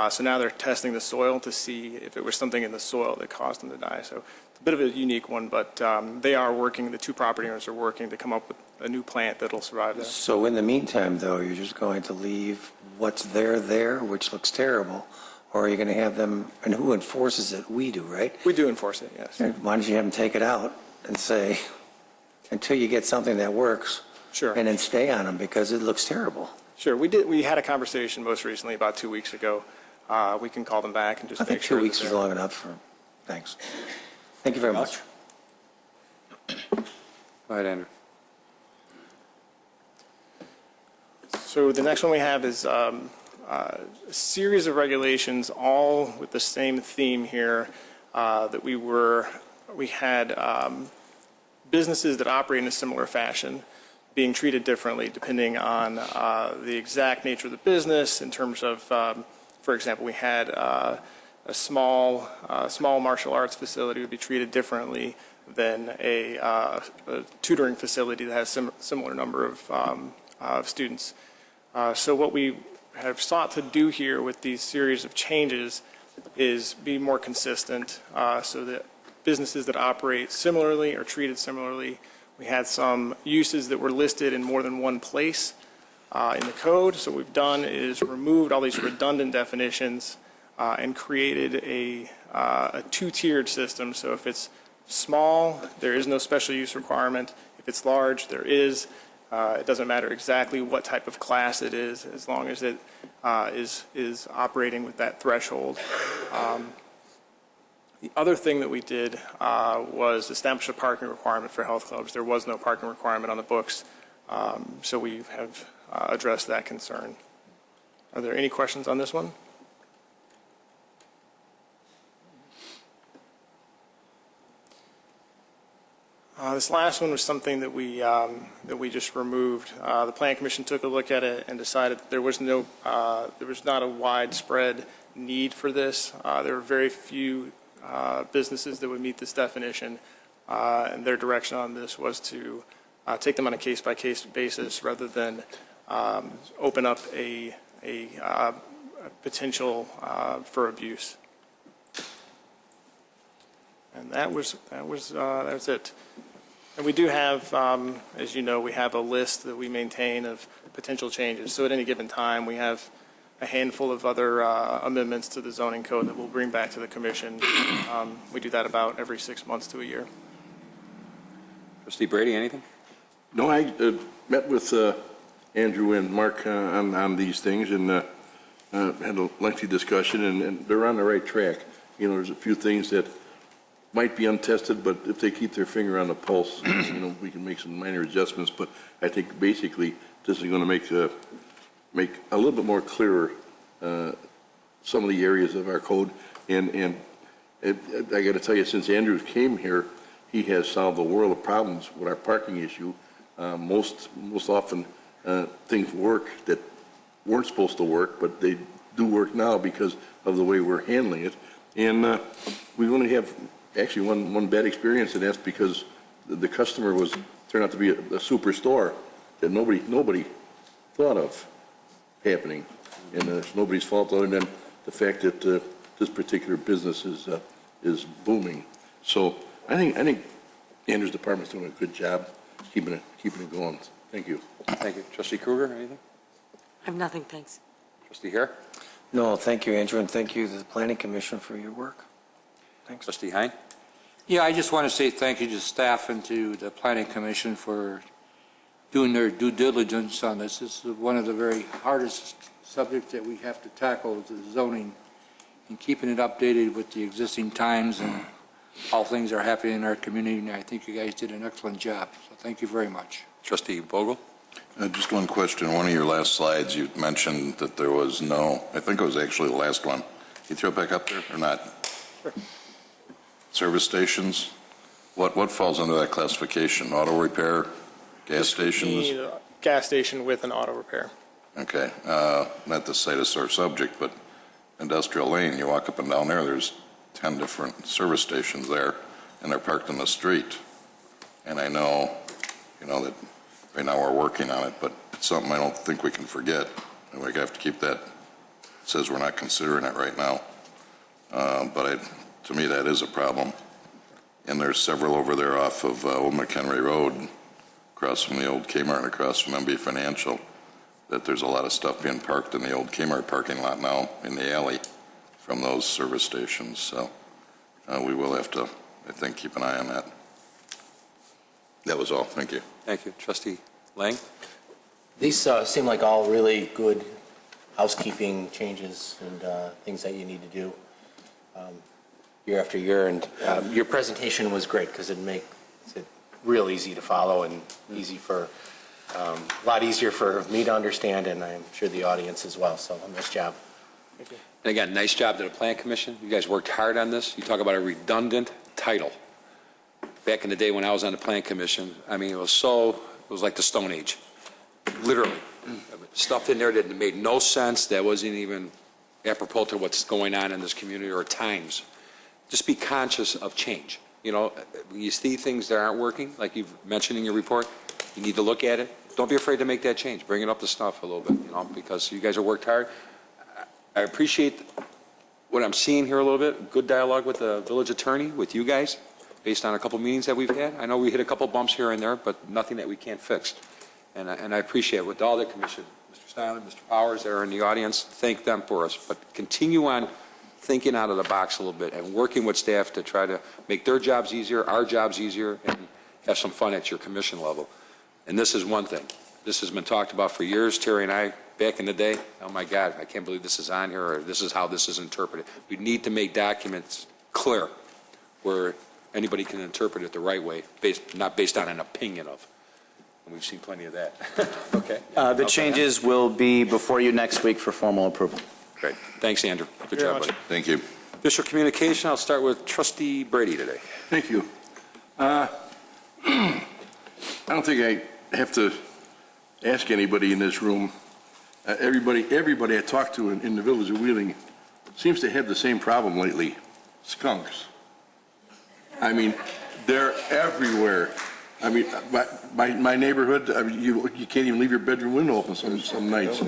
So now they're testing the soil to see if it was something in the soil that caused them to die. So it's a bit of a unique one, but they are working, the two property owners are working to come up with a new plant that'll survive that. So in the meantime, though, you're just going to leave what's there, which looks terrible, or are you going to have them, and who enforces it? We do, right? We do enforce it, yes. Why don't you have them take it out and say, until you get something that works, sure, and then stay on them because it looks terrible. Sure, we had a conversation most recently about 2 weeks ago. We can call them back and just I think make sure 2 weeks is long enough for, thanks. Thank you very much. Go ahead, Andrew. So the next one we have is a series of regulations, all with the same theme here, that we had businesses that operate in a similar fashion being treated differently depending on the exact nature of the business in terms of, for example, we had a small martial arts facility would be treated differently than a tutoring facility that has similar number of students. So what we have sought to do here with these series of changes is be more consistent so that businesses that operate similarly are treated similarly. We had some uses that were listed in more than one place in the code. So what we've done is removed all these redundant definitions and created a two-tiered system. So if it's small, there is no special use requirement. If it's large, there is. It doesn't matter exactly what type of class it is, as long as it is operating with that threshold. The other thing that we did was establish a parking requirement for health clubs. There was no parking requirement on the books, so we have addressed that concern. Are there any questions on this one? This last one was something that we just removed. The Planning Commission took a look at it and decided that there was not a widespread need for this. There were very few businesses that would meet this definition, and their direction on this was to take them on a case-by-case basis rather than open up a potential for abuse. And that's it. And we do have, as you know, we have a list that we maintain of potential changes. So at any given time, we have a handful of other amendments to the zoning code that we'll bring back to the commission. We do that about every 6 months to a year. Trustee Brady, anything? No, I met with Andrew and Mark on these things and had a lengthy discussion, and they're on the right track. You know, there's a few things that might be untested, but if they keep their finger on the pulse, you know, we can make some minor adjustments. But I think basically this is going to make a little bit more clearer some of the areas of our code. And I got to tell you, since Andrew came here, he has solved a world of problems with our parking issue. Most often things work that weren't supposed to work, but they do work now because of the way we're handling it. And we only have actually one bad experience, and that's because the customer turned out to be a superstore that nobody thought of happening, and it's nobody's fault other than the fact that this particular business is booming. So I think Andrew's department's doing a good job keeping it going. Thank you. Thank you. Trustee Kruger, anything? I have nothing, thanks. Trustee Hare? No, thank you, Andrew, and thank you to the Planning Commission for your work. Thanks. Trustee Hein? Yeah, I just want to say thank you to staff and to the Planning Commission for doing their due diligence on this. This is one of the very hardest subjects that we have to tackle, is the zoning, and keeping it updated with the existing times and how things are happening in our community. And I think you guys did an excellent job. So thank you very much. Trustee Vogel? Just one question. One of your last slides, you mentioned that there was no, I think it was actually the last one. Can you throw it back up there or not? Sure. Service stations, what falls under that classification? Auto repair, gas stations? Need a gas station with an auto repair. Okay, not to cite a sore subject, but Industrial Lane, you walk up and down there, there's 10 different service stations there, and they're parked in the street. And I know, that right now we're working on it, but it's something I don't think we can forget. And we have to keep that, it says we're not considering it right now. But to me, that is a problem. And there's several over there off of Old McHenry Road, across from the old Kmart and across from MB Financial, that there's a lot of stuff being parked in the old Kmart parking lot now in the alley from those service stations. So we will have to, I think, keep an eye on that. That was all. Thank you. Thank you. Trustee Lang? These seem like all really good housekeeping changes and things that you need to do year after year. And your presentation was great because it makes it real easy to follow and easy for a lot easier for me to understand, and I'm sure the audience as well. So nice job. Thank you. And again, nice job to the Plan Commission. You guys worked hard on this. You talk about a redundant title. Back in the day when I was on the Plan Commission, I mean, it was like the Stone Age, literally. Stuff in there that made no sense, that wasn't even apropos to what's going on in this community or times. Just be conscious of change. When you see things that aren't working, like you've mentioned in your report, you need to look at it. Don't be afraid to make that change. Bring it up to snuff a little bit, because you guys have worked hard. I appreciate what I'm seeing here a little bit, good dialogue with the village attorney, with you guys, based on a couple meetings that we've had. I know we hit a couple bumps here and there, but nothing that we can't fix. And I appreciate it with all the commission, Mr. Styler, Mr. Powers, there in the audience, thank them for us. But continue on thinking out of the box a little bit and working with staff to try to make their jobs easier, our jobs easier, and have some fun at your commission level. And this is one thing. This has been talked about for years. Terry and I, back in the day, oh my God, I can't believe this is on here, or this is how this is interpreted. We need to make documents clear where anybody can interpret it the right way, not based on an opinion of. And we've seen plenty of that. Okay. The changes will be before you next week for formal approval. Great. Thanks, Andrew. Good job, buddy. Thank you. Official communication, I'll start with Trustee Brady today. Thank you. I don't think I have to ask anybody in this room. Everybody I talk to in the village of Wheeling seems to have the same problem lately: skunks. I mean, they're everywhere. I mean, my neighborhood, I mean, you can't even leave your bedroom window open some nights.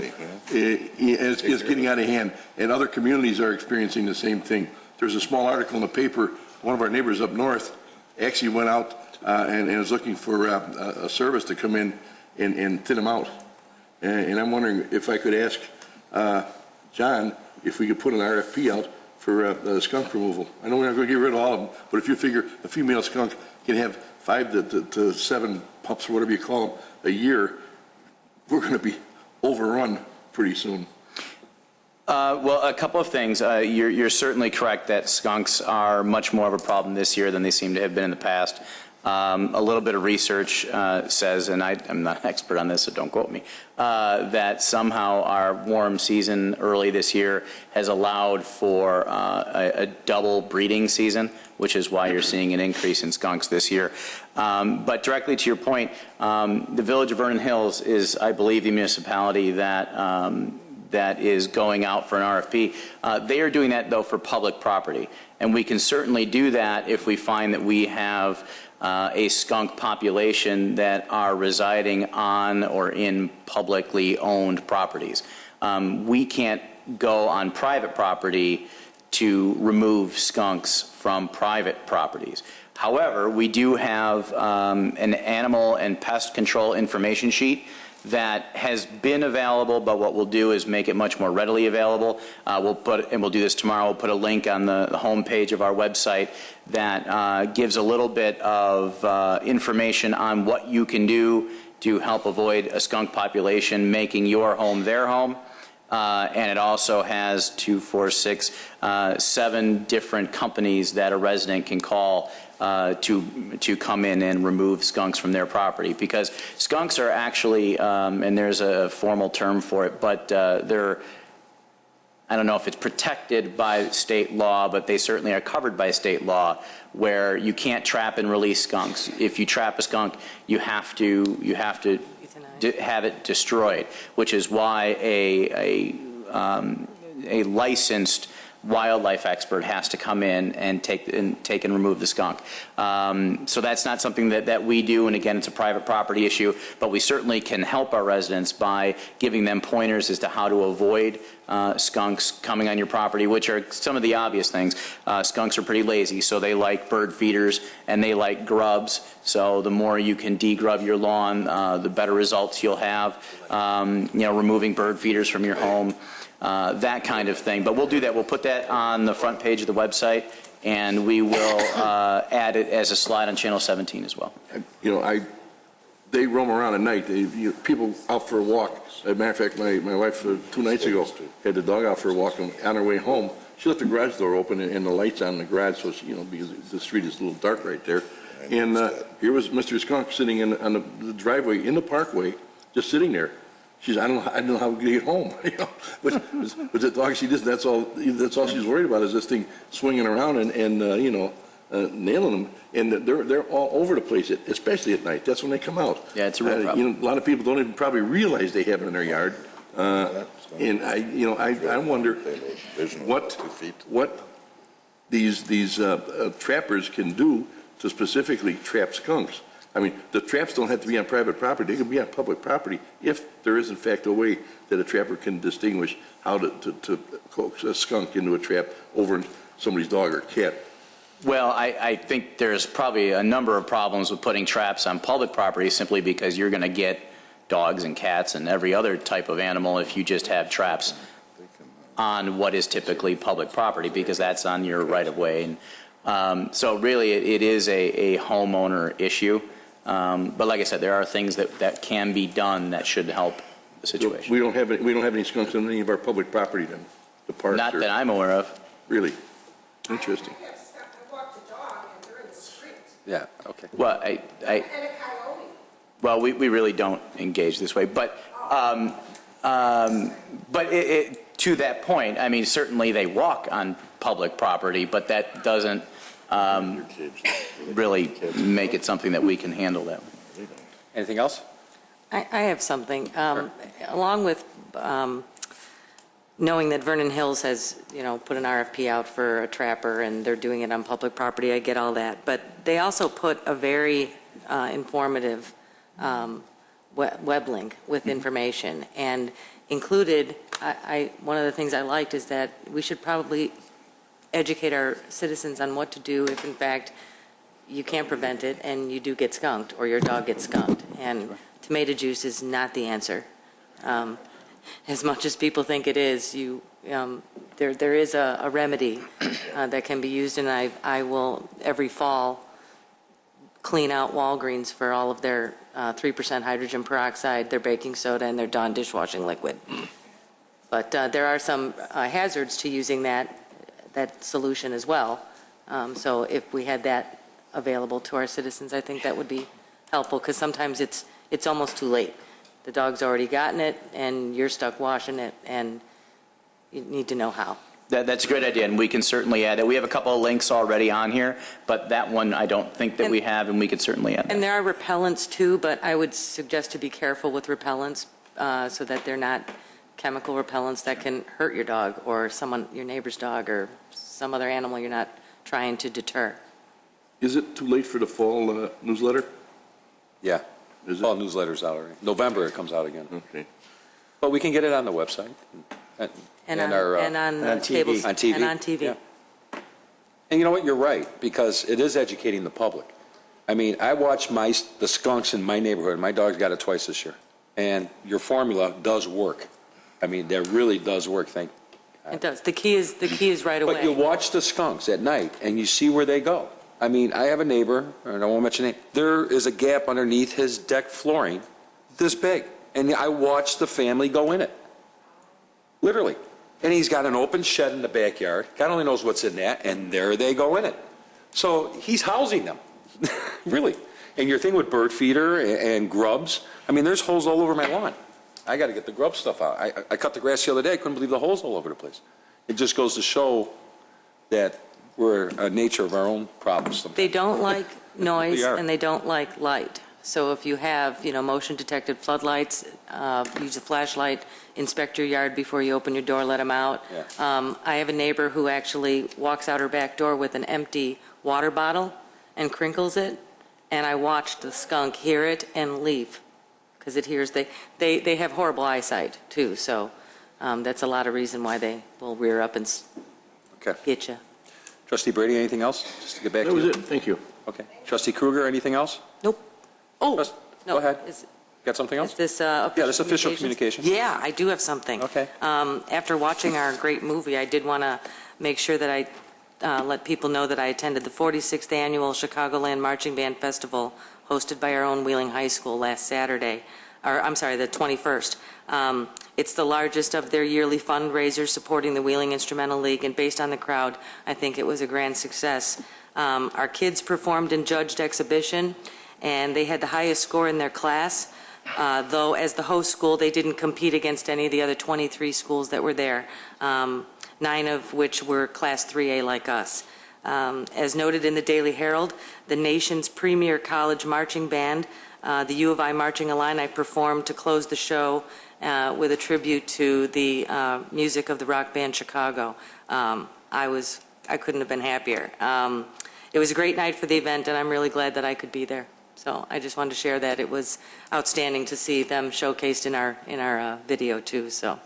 It's getting out of hand, and other communities are experiencing the same thing. There's a small article in the paper. One of our neighbors up north actually went out and is looking for a service to come in and thin them out. And I'm wondering if I could ask John if we could put an RFP out for skunk removal. I know we're not going to get rid of all of them, but if you figure a female skunk can have 5 to 7 pups, or whatever you call them, a year, we're going to be overrun pretty soon. Well, a couple of things. You're certainly correct that skunks are much more of a problem this year than they seem to have been in the past. A little bit of research says, and I'm not an expert on this, so don't quote me, that somehow our warm season early this year has allowed for a double breeding season, which is why you're seeing an increase in skunks this year. But directly to your point, the Village of Vernon Hills is, I believe, the municipality that is going out for an RFP. They are doing that, though, for public property. And we can certainly do that if we find that we have a skunk population that are residing on or in publicly owned properties. We can't go on private property to remove skunks from private properties. However, we do have an animal and pest control information sheet that has been available, but what we'll do is make it much more readily available. We'll do this tomorrow, we'll put a link on the homepage of our website that gives a little bit of information on what you can do to help avoid a skunk population making your home their home. And it also has 7 different companies that a resident can call to come in and remove skunks from their property. Because skunks are actually, and there's a formal term for it, but they're, I don't know if it's protected by state law, but they certainly are covered by state law, where you can't trap and release skunks. If you trap a skunk, you have to have it destroyed, which is why a licensed wildlife expert has to come in and take and remove the skunk. So that's not something that we do, and again, it's a private property issue, but we certainly can help our residents by giving them pointers as to how to avoid skunks coming on your property, which are some of the obvious things. Skunks are pretty lazy, so they like bird feeders and they like grubs. So the more you can degrub your lawn, the better results you'll have. Removing bird feeders from your home, that kind of thing. But we'll do that. We'll put that on the front page of the website, and we will add it as a slide on Channel 17 as well. They roam around at night. People out for a walk. As a matter of fact, my wife 2 nights ago had the dog out for a walk, and on her way home, she left the garage door open and the lights on in the garage, so she, because the street is a little dark right there. And here was Mr. Skunk sitting on the driveway in the parkway, just sitting there. She said, I don't know how to get home. But the dog, that's all she's worried about is this thing swinging around and nailing them. And they're all over the place, especially at night. That's when they come out. Yeah, it's a real problem. A lot of people don't even probably realize they have it in their yard. And I wonder what these trappers can do to specifically trap skunks. I mean, the traps don't have to be on private property. They can be on public property if there is, in fact, a way that a trapper can distinguish how to coax a skunk into a trap over somebody's dog or cat. Well, I think there's probably a number of problems with putting traps on public property simply because you're going to get dogs and cats and every other type of animal if you just have traps on what is typically public property, because that's on your right-of-way. And so really it is a homeowner issue. But like I said, there are things that can be done that should help the situation. We don't have any skunks on any of our public property then? The parks? Not that I'm aware of. Really? Interesting. Yeah, okay. Well, well, we really don't engage this way, but to that point, I mean, certainly they walk on public property, but that doesn't really make it something that we can handle that way. Anything else? I have something. Along with knowing that Vernon Hills has, put an RFP out for a trapper and they're doing it on public property, I get all that. But they also put a very informative web link with information, and included, one of the things I liked is that we should probably educate our citizens on what to do if, in fact, you can't prevent it and you do get skunked or your dog gets skunked. And tomato juice is not the answer. As much as people think it is, there is a remedy that can be used, and I will every fall clean out Walgreens for all of their 3% hydrogen peroxide, their baking soda, and their Dawn dishwashing liquid. But there are some hazards to using that solution as well. So if we had that available to our citizens, I think that would be helpful, because sometimes it's almost too late. The dog's already gotten it, and you're stuck washing it, and you need to know how. That's a great idea, and we can certainly add it. We have a couple of links already on here, but that one I don't think that we have, and we could certainly add that. And there are repellents too, but I would suggest to be careful with repellents so that they're not chemical repellents that can hurt your dog or your neighbor's dog or some other animal you're not trying to deter. Is it too late for the fall newsletter? Yeah. Fall newsletter's out already. November it comes out again. Okay. But we can get it on the website. And on TV. tables. On TV. And on TV. Yeah. And you know what, you're right, because it is educating the public. I mean, I watch the skunks in my neighborhood. My dog's got it twice this year. And your formula does work. I mean, that really does work, thank God. It does. The key is right away. But you watch the skunks at night, and you see where they go. I mean, I have a neighbor, and I won't mention it. There is a gap underneath his deck flooring this big, and I watched the family go in it. Literally. And he's got an open shed in the backyard. God only knows what's in that, and there they go in it. So he's housing them, really. And your thing with bird feeder and grubs, I mean, there's holes all over my lawn. I got to get the grub stuff out. I cut the grass the other day. I couldn't believe the holes all over the place. It just goes to show that we're a nature of our own problems sometimes. They don't like noise They are. and they don't like light. So if you have, motion-detected floodlights, use a flashlight, inspect your yard before you open your door, let them out. Yeah. I have a neighbor who actually walks out her back door with an empty water bottle and crinkles it, and I watched the skunk hear it and leave, because it hears, they have horrible eyesight, too, so that's a lot of reason why they will rear up and get you. Trustee Brady, anything else? Just to get back That to was you. it. Thank you. Okay. Trustee Kruger, anything else? Nope. Oh, no. Go ahead. Is Got something else? this Yeah, this official communication. Yeah, I do have something. Okay. After watching our great movie, I did want to make sure that I let people know that I attended the 46th Annual Chicagoland Marching Band Festival hosted by our own Wheeling High School last Saturday, or I'm sorry, the 21st. It's the largest of their yearly fundraisers supporting the Wheeling Instrumental League, and based on the crowd, I think it was a grand success. Our kids performed in judged exhibition, and they had the highest score in their class, though as the host school, they didn't compete against any of the other 23 schools that were there, 9 of which were Class 3A like us. As noted in the Daily Herald, the nation's premier college marching band, the U of I Marching Illini, performed to close the show with a tribute to the music of the rock band Chicago. I couldn't have been happier. It was a great night for the event, and I'm really glad that I could be there. So I just wanted to share that. It was outstanding to see them showcased in our video too. So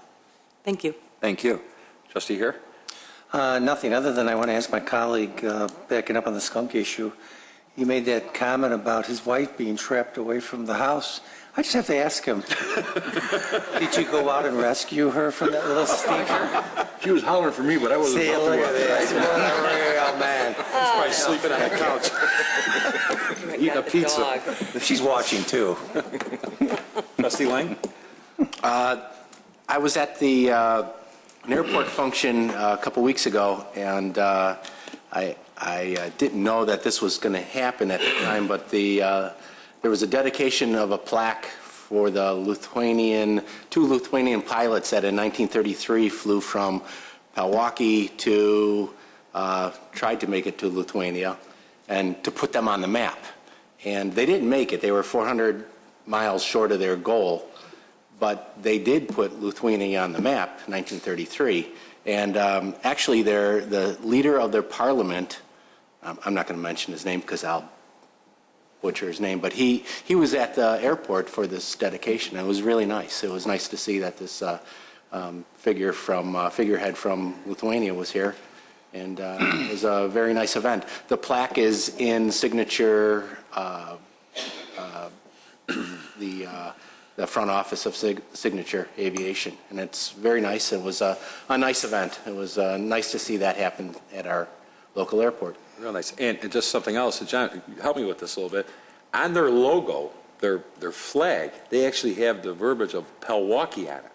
thank you. Thank you. Trustee here? Nothing, other than I want to ask my colleague, backing up on the skunk issue, he made that comment about his wife being trapped away from the house. I just have to ask him, did you go out and rescue her from that little stinker? She was hollering for me, but I wasn't. See, look at this. Oh, man. He's probably sleeping on the couch. Eating a pizza. She's watching, too. Trustee Lang? I was at an airport function a couple weeks ago, and I didn't know that this was going to happen at the time, but there was a dedication of a plaque for the two Lithuanian pilots that in 1933 flew from Milwaukee to, tried to make it to Lithuania, and to put them on the map. And they didn't make it. They were 400 miles short of their goal, but they did put Lithuania on the map in 1933. And actually, the leader of their parliament, I'm not going to mention his name because I'll butcher his name, but he was at the airport for this dedication. It was really nice. It was nice to see that this figurehead from Lithuania was here, and it was a very nice event. The plaque is in signature, the front office of Signature Aviation, and it's very nice. It was a nice event. It was nice to see that happen at our local airport. Real nice. And just something else, John, help me with this a little bit. On their logo, their flag, they actually have the verbiage of Milwaukee on it.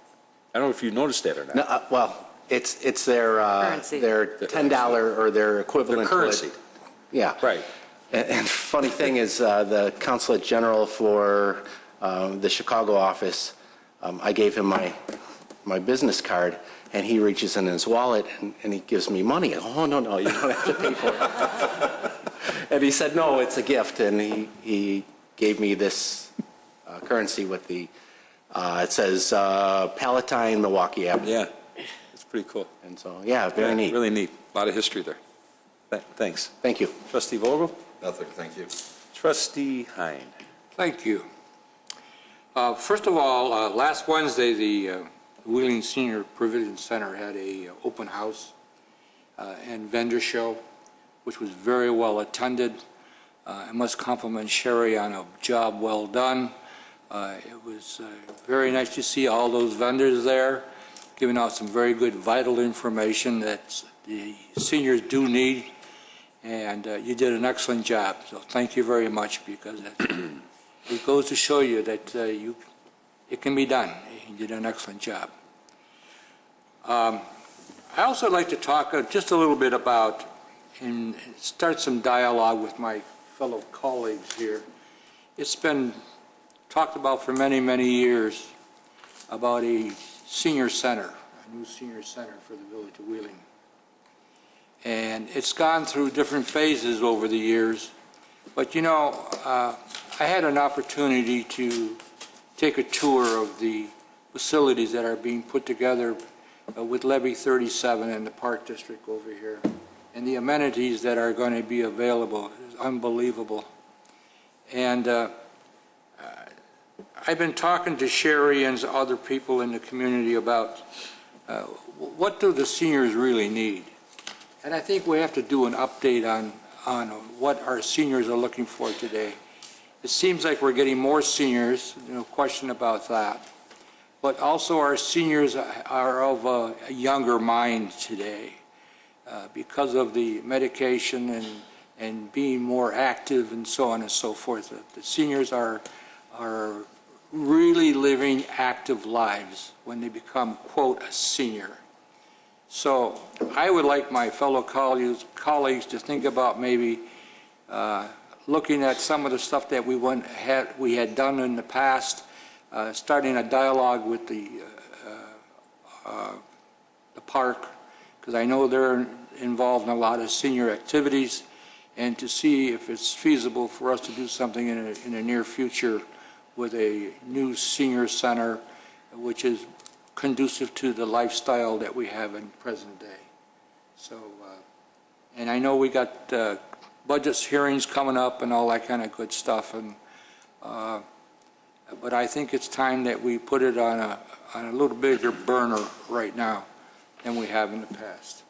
I don't know if you noticed that or not. No, well, it's their Currency. their $10 or their equivalent. Their currency. Yeah. Right. And funny thing is, the Consulate General for the Chicago office, I gave him my business card, and he reaches in his wallet and he gives me money. Oh, no, you don't have to pay for it. And he said, no, it's a gift. And he gave me this currency with the, it says Palatine, Milwaukee Avenue. Yeah, it's pretty cool. And so, yeah, very neat. Really neat. A lot of history there. Thanks. Thank you. Trustee Vogel? Nothing, thank you. Trustee Hine? Thank you. First of all, last Wednesday, the Wheeling Senior Provision Center had a open house and vendor show. which was very well attended. I must compliment Sherry on a job well done. It was very nice to see all those vendors there, giving out some very good vital information that the seniors do need, and you did an excellent job. So thank you very much, because it goes to show you that it can be done. You did an excellent job. I also like to talk just a little bit about and start some dialogue with my fellow colleagues here. It's been talked about for many, many years about a senior center, a new senior center for the village of Wheeling. And it's gone through different phases over the years. But you know, I had an opportunity to take a tour of the facilities that are being put together with Levy 37 and the Park District over here. And the amenities that are going to be available is unbelievable. And I've been talking to Sherry and other people in the community about what do the seniors really need. And I think we have to do an update on what our seniors are looking for today. It seems like we're getting more seniors, no question about that. But also our seniors are of a younger mind today because of the medication and being more active and so on and so forth. The seniors are really living active lives when they become, quote, a senior. So I would like my fellow colleagues to think about maybe looking at some of the stuff that we had done in the past, starting a dialogue with the park, because I know they're involved in a lot of senior activities, and to see if it's feasible for us to do something in the near future with a new senior center, which is conducive to the lifestyle that we have in present day. So, and I know we got budget hearings coming up and all that kind of good stuff, and but I think it's time that we put it on a little bigger burner right now than we have in the past.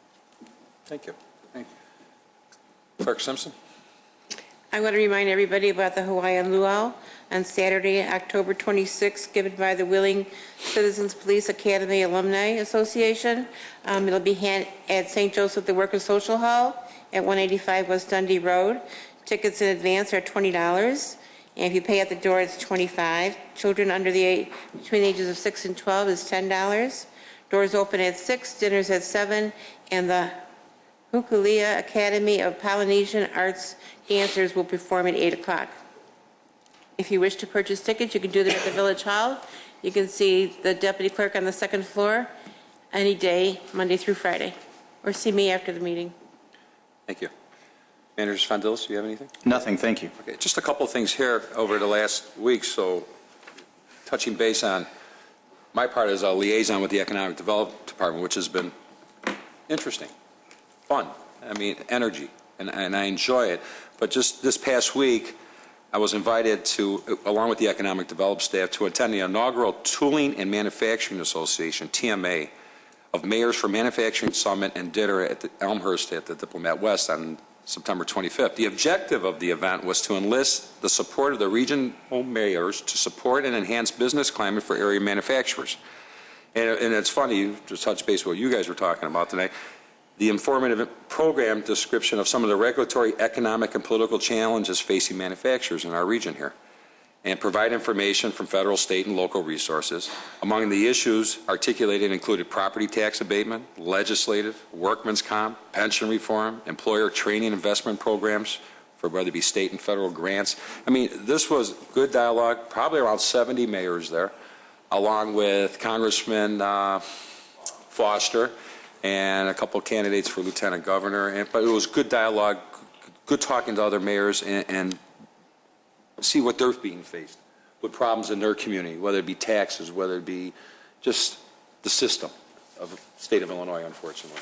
Thank you. Thank you. Clerk Simpson. I want to remind everybody about the Hawaiian Luau on Saturday, October 26th, given by the Wheeling Citizens Police Academy Alumni Association. It'll be at St. Joseph the Work and Social Hall at 185 West Dundee Road. Tickets in advance are $20, and if you pay at the door, it's $25. Children between the ages of 6 and 12 is $10. Doors open at 6, dinner's at 7, and the Hukulia Academy of Polynesian Arts dancers will perform at 8 o'clock. If you wish to purchase tickets, you can do them at the Village Hall. You can see the deputy clerk on the second floor any day, Monday through Friday, or see me after the meeting. Thank you. Manager Sfondilis, do you have anything? Nothing, thank you. Okay, just a couple of things here over the last week. So touching base on my part as a liaison with the Economic Development Department, which has been interesting, fun, I mean, energy, and I enjoy it. But just this past week, I was invited to, along with the Economic Development staff, to attend the inaugural Tooling and Manufacturing Association, TMA, of Mayors for Manufacturing Summit and dinner at the Elmhurst at the Diplomat West on September 25th. The objective of the event was to enlist the support of the regional mayors to support and enhance business climate for area manufacturers. And it's funny, to touch base with what you guys were talking about tonight, the informative program description of some of the regulatory, economic, and political challenges facing manufacturers in our region here, and provide information from federal, state, and local resources. Among the issues articulated included property tax abatement, legislative, workman's comp, pension reform, employer training investment programs for whether it be state and federal grants. I mean, this was good dialogue, probably around 70 mayors there, along with Congressman Foster, and a couple of candidates for lieutenant governor. But it was good dialogue, good talking to other mayors, and see what they're being faced with problems in their community, whether it be taxes, whether it be just the system of the state of Illinois, unfortunately.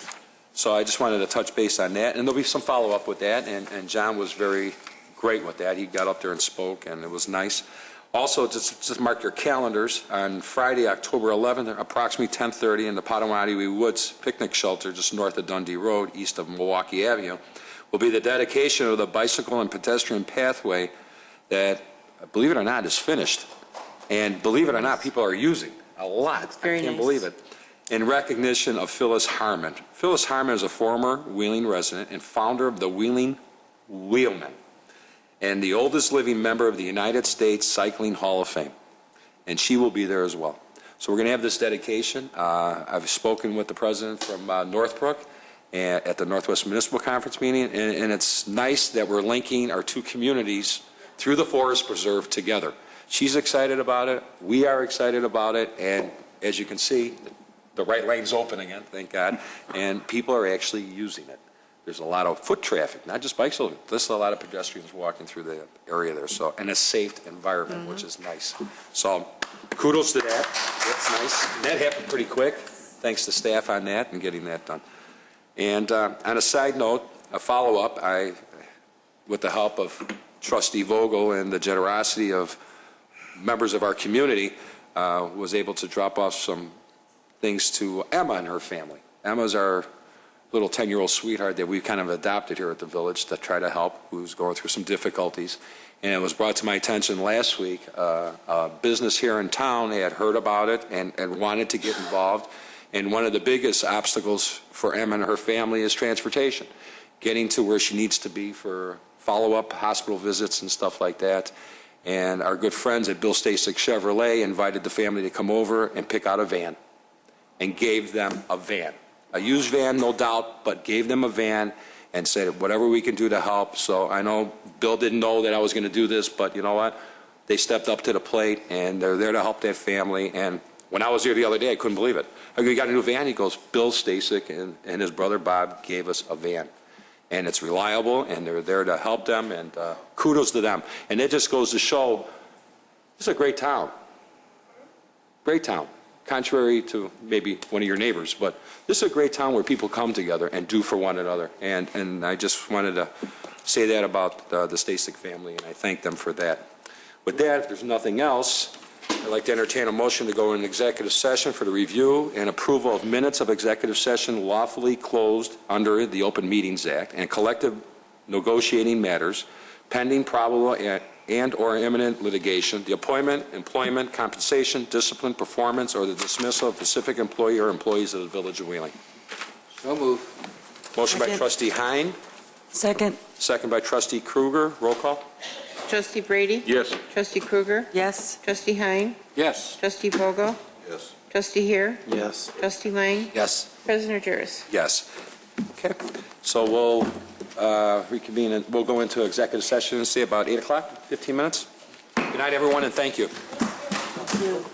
So I just wanted to touch base on that, and there'll be some follow-up with that, and John was very great with that. He got up there and spoke, and it was nice. Also, just mark your calendars. On Friday, October 11th, approximately 10:30 in the Potawatomi Woods Picnic Shelter just north of Dundee Road, east of Milwaukee Avenue, will be the dedication of the bicycle and pedestrian pathway that, believe it or not, is finished. And believe it or not, people are using a lot. Very I can't nice. believe it. In recognition of Phyllis Harmon. Phyllis Harmon is a former Wheeling resident and founder of the Wheeling Wheelmen and the oldest living member of the United States Cycling Hall of Fame. And she will be there as well. So we're going to have this dedication. I've spoken with the president from Northbrook at the Northwest Municipal Conference meeting, and it's nice that we're linking our two communities through the Forest Preserve together. She's excited about it. We are excited about it. And as you can see, the right lane's open again, thank God, and people are actually using it. There's a lot of foot traffic, not just bikes. There's a lot of pedestrians walking through the area there, so, and a safe environment, which is nice. So kudos to that. That's nice. And that happened pretty quick. Thanks to staff on that and getting that done. And on a side note, a follow-up, with the help of Trustee Vogel and the generosity of members of our community, was able to drop off some things to Emma and her family. Emma's our little 10-year-old sweetheart that we've kind of adopted here at the village to try to help, who's going through some difficulties. And it was brought to my attention last week, a business here in town had heard about it and wanted to get involved. And one of the biggest obstacles for Emma and her family is transportation, getting to where she needs to be for follow-up hospital visits and stuff like that. And our good friends at Bill Stasek Chevrolet invited the family to come over and pick out a van, and gave them a van. A used van, no doubt, but gave them a van and said, whatever we can do to help. So I know Bill didn't know that I was going to do this, but you know what? They stepped up to the plate, and they're there to help that family. And when I was here the other day, I couldn't believe it. I go, you got a new van? He goes, Bill Stasek and his brother Bob gave us a van. And it's reliable, and they're there to help them, and kudos to them. And it just goes to show, this is a great town. Great town. Contrary to maybe one of your neighbors, but this is a great town where people come together and do for one another. And I just wanted to say that about the Stasek family, and I thank them for that. With that, if there's nothing else, I'd like to entertain a motion to go in executive session for the review and approval of minutes of executive session lawfully closed under the Open Meetings Act and collective negotiating matters pending probable and/or imminent litigation, the appointment, employment, compensation, discipline, performance, or the dismissal of specific employee or employees of the Village of Wheeling. So moved. Motion by Trustee Hine. Second. Second by Trustee Kruger. Roll call. Trustee Brady? Yes. Trustee Kruger? Yes. Trustee Hine? Yes. Trustee Vogel? Yes. Trustee Heer? Yes. Trustee Lang? Yes. President Juris? Yes. Okay. So we'll reconvene and we'll go into executive session and see about 8 o'clock, 15 minutes. Good night, everyone, and thank you. Thank you.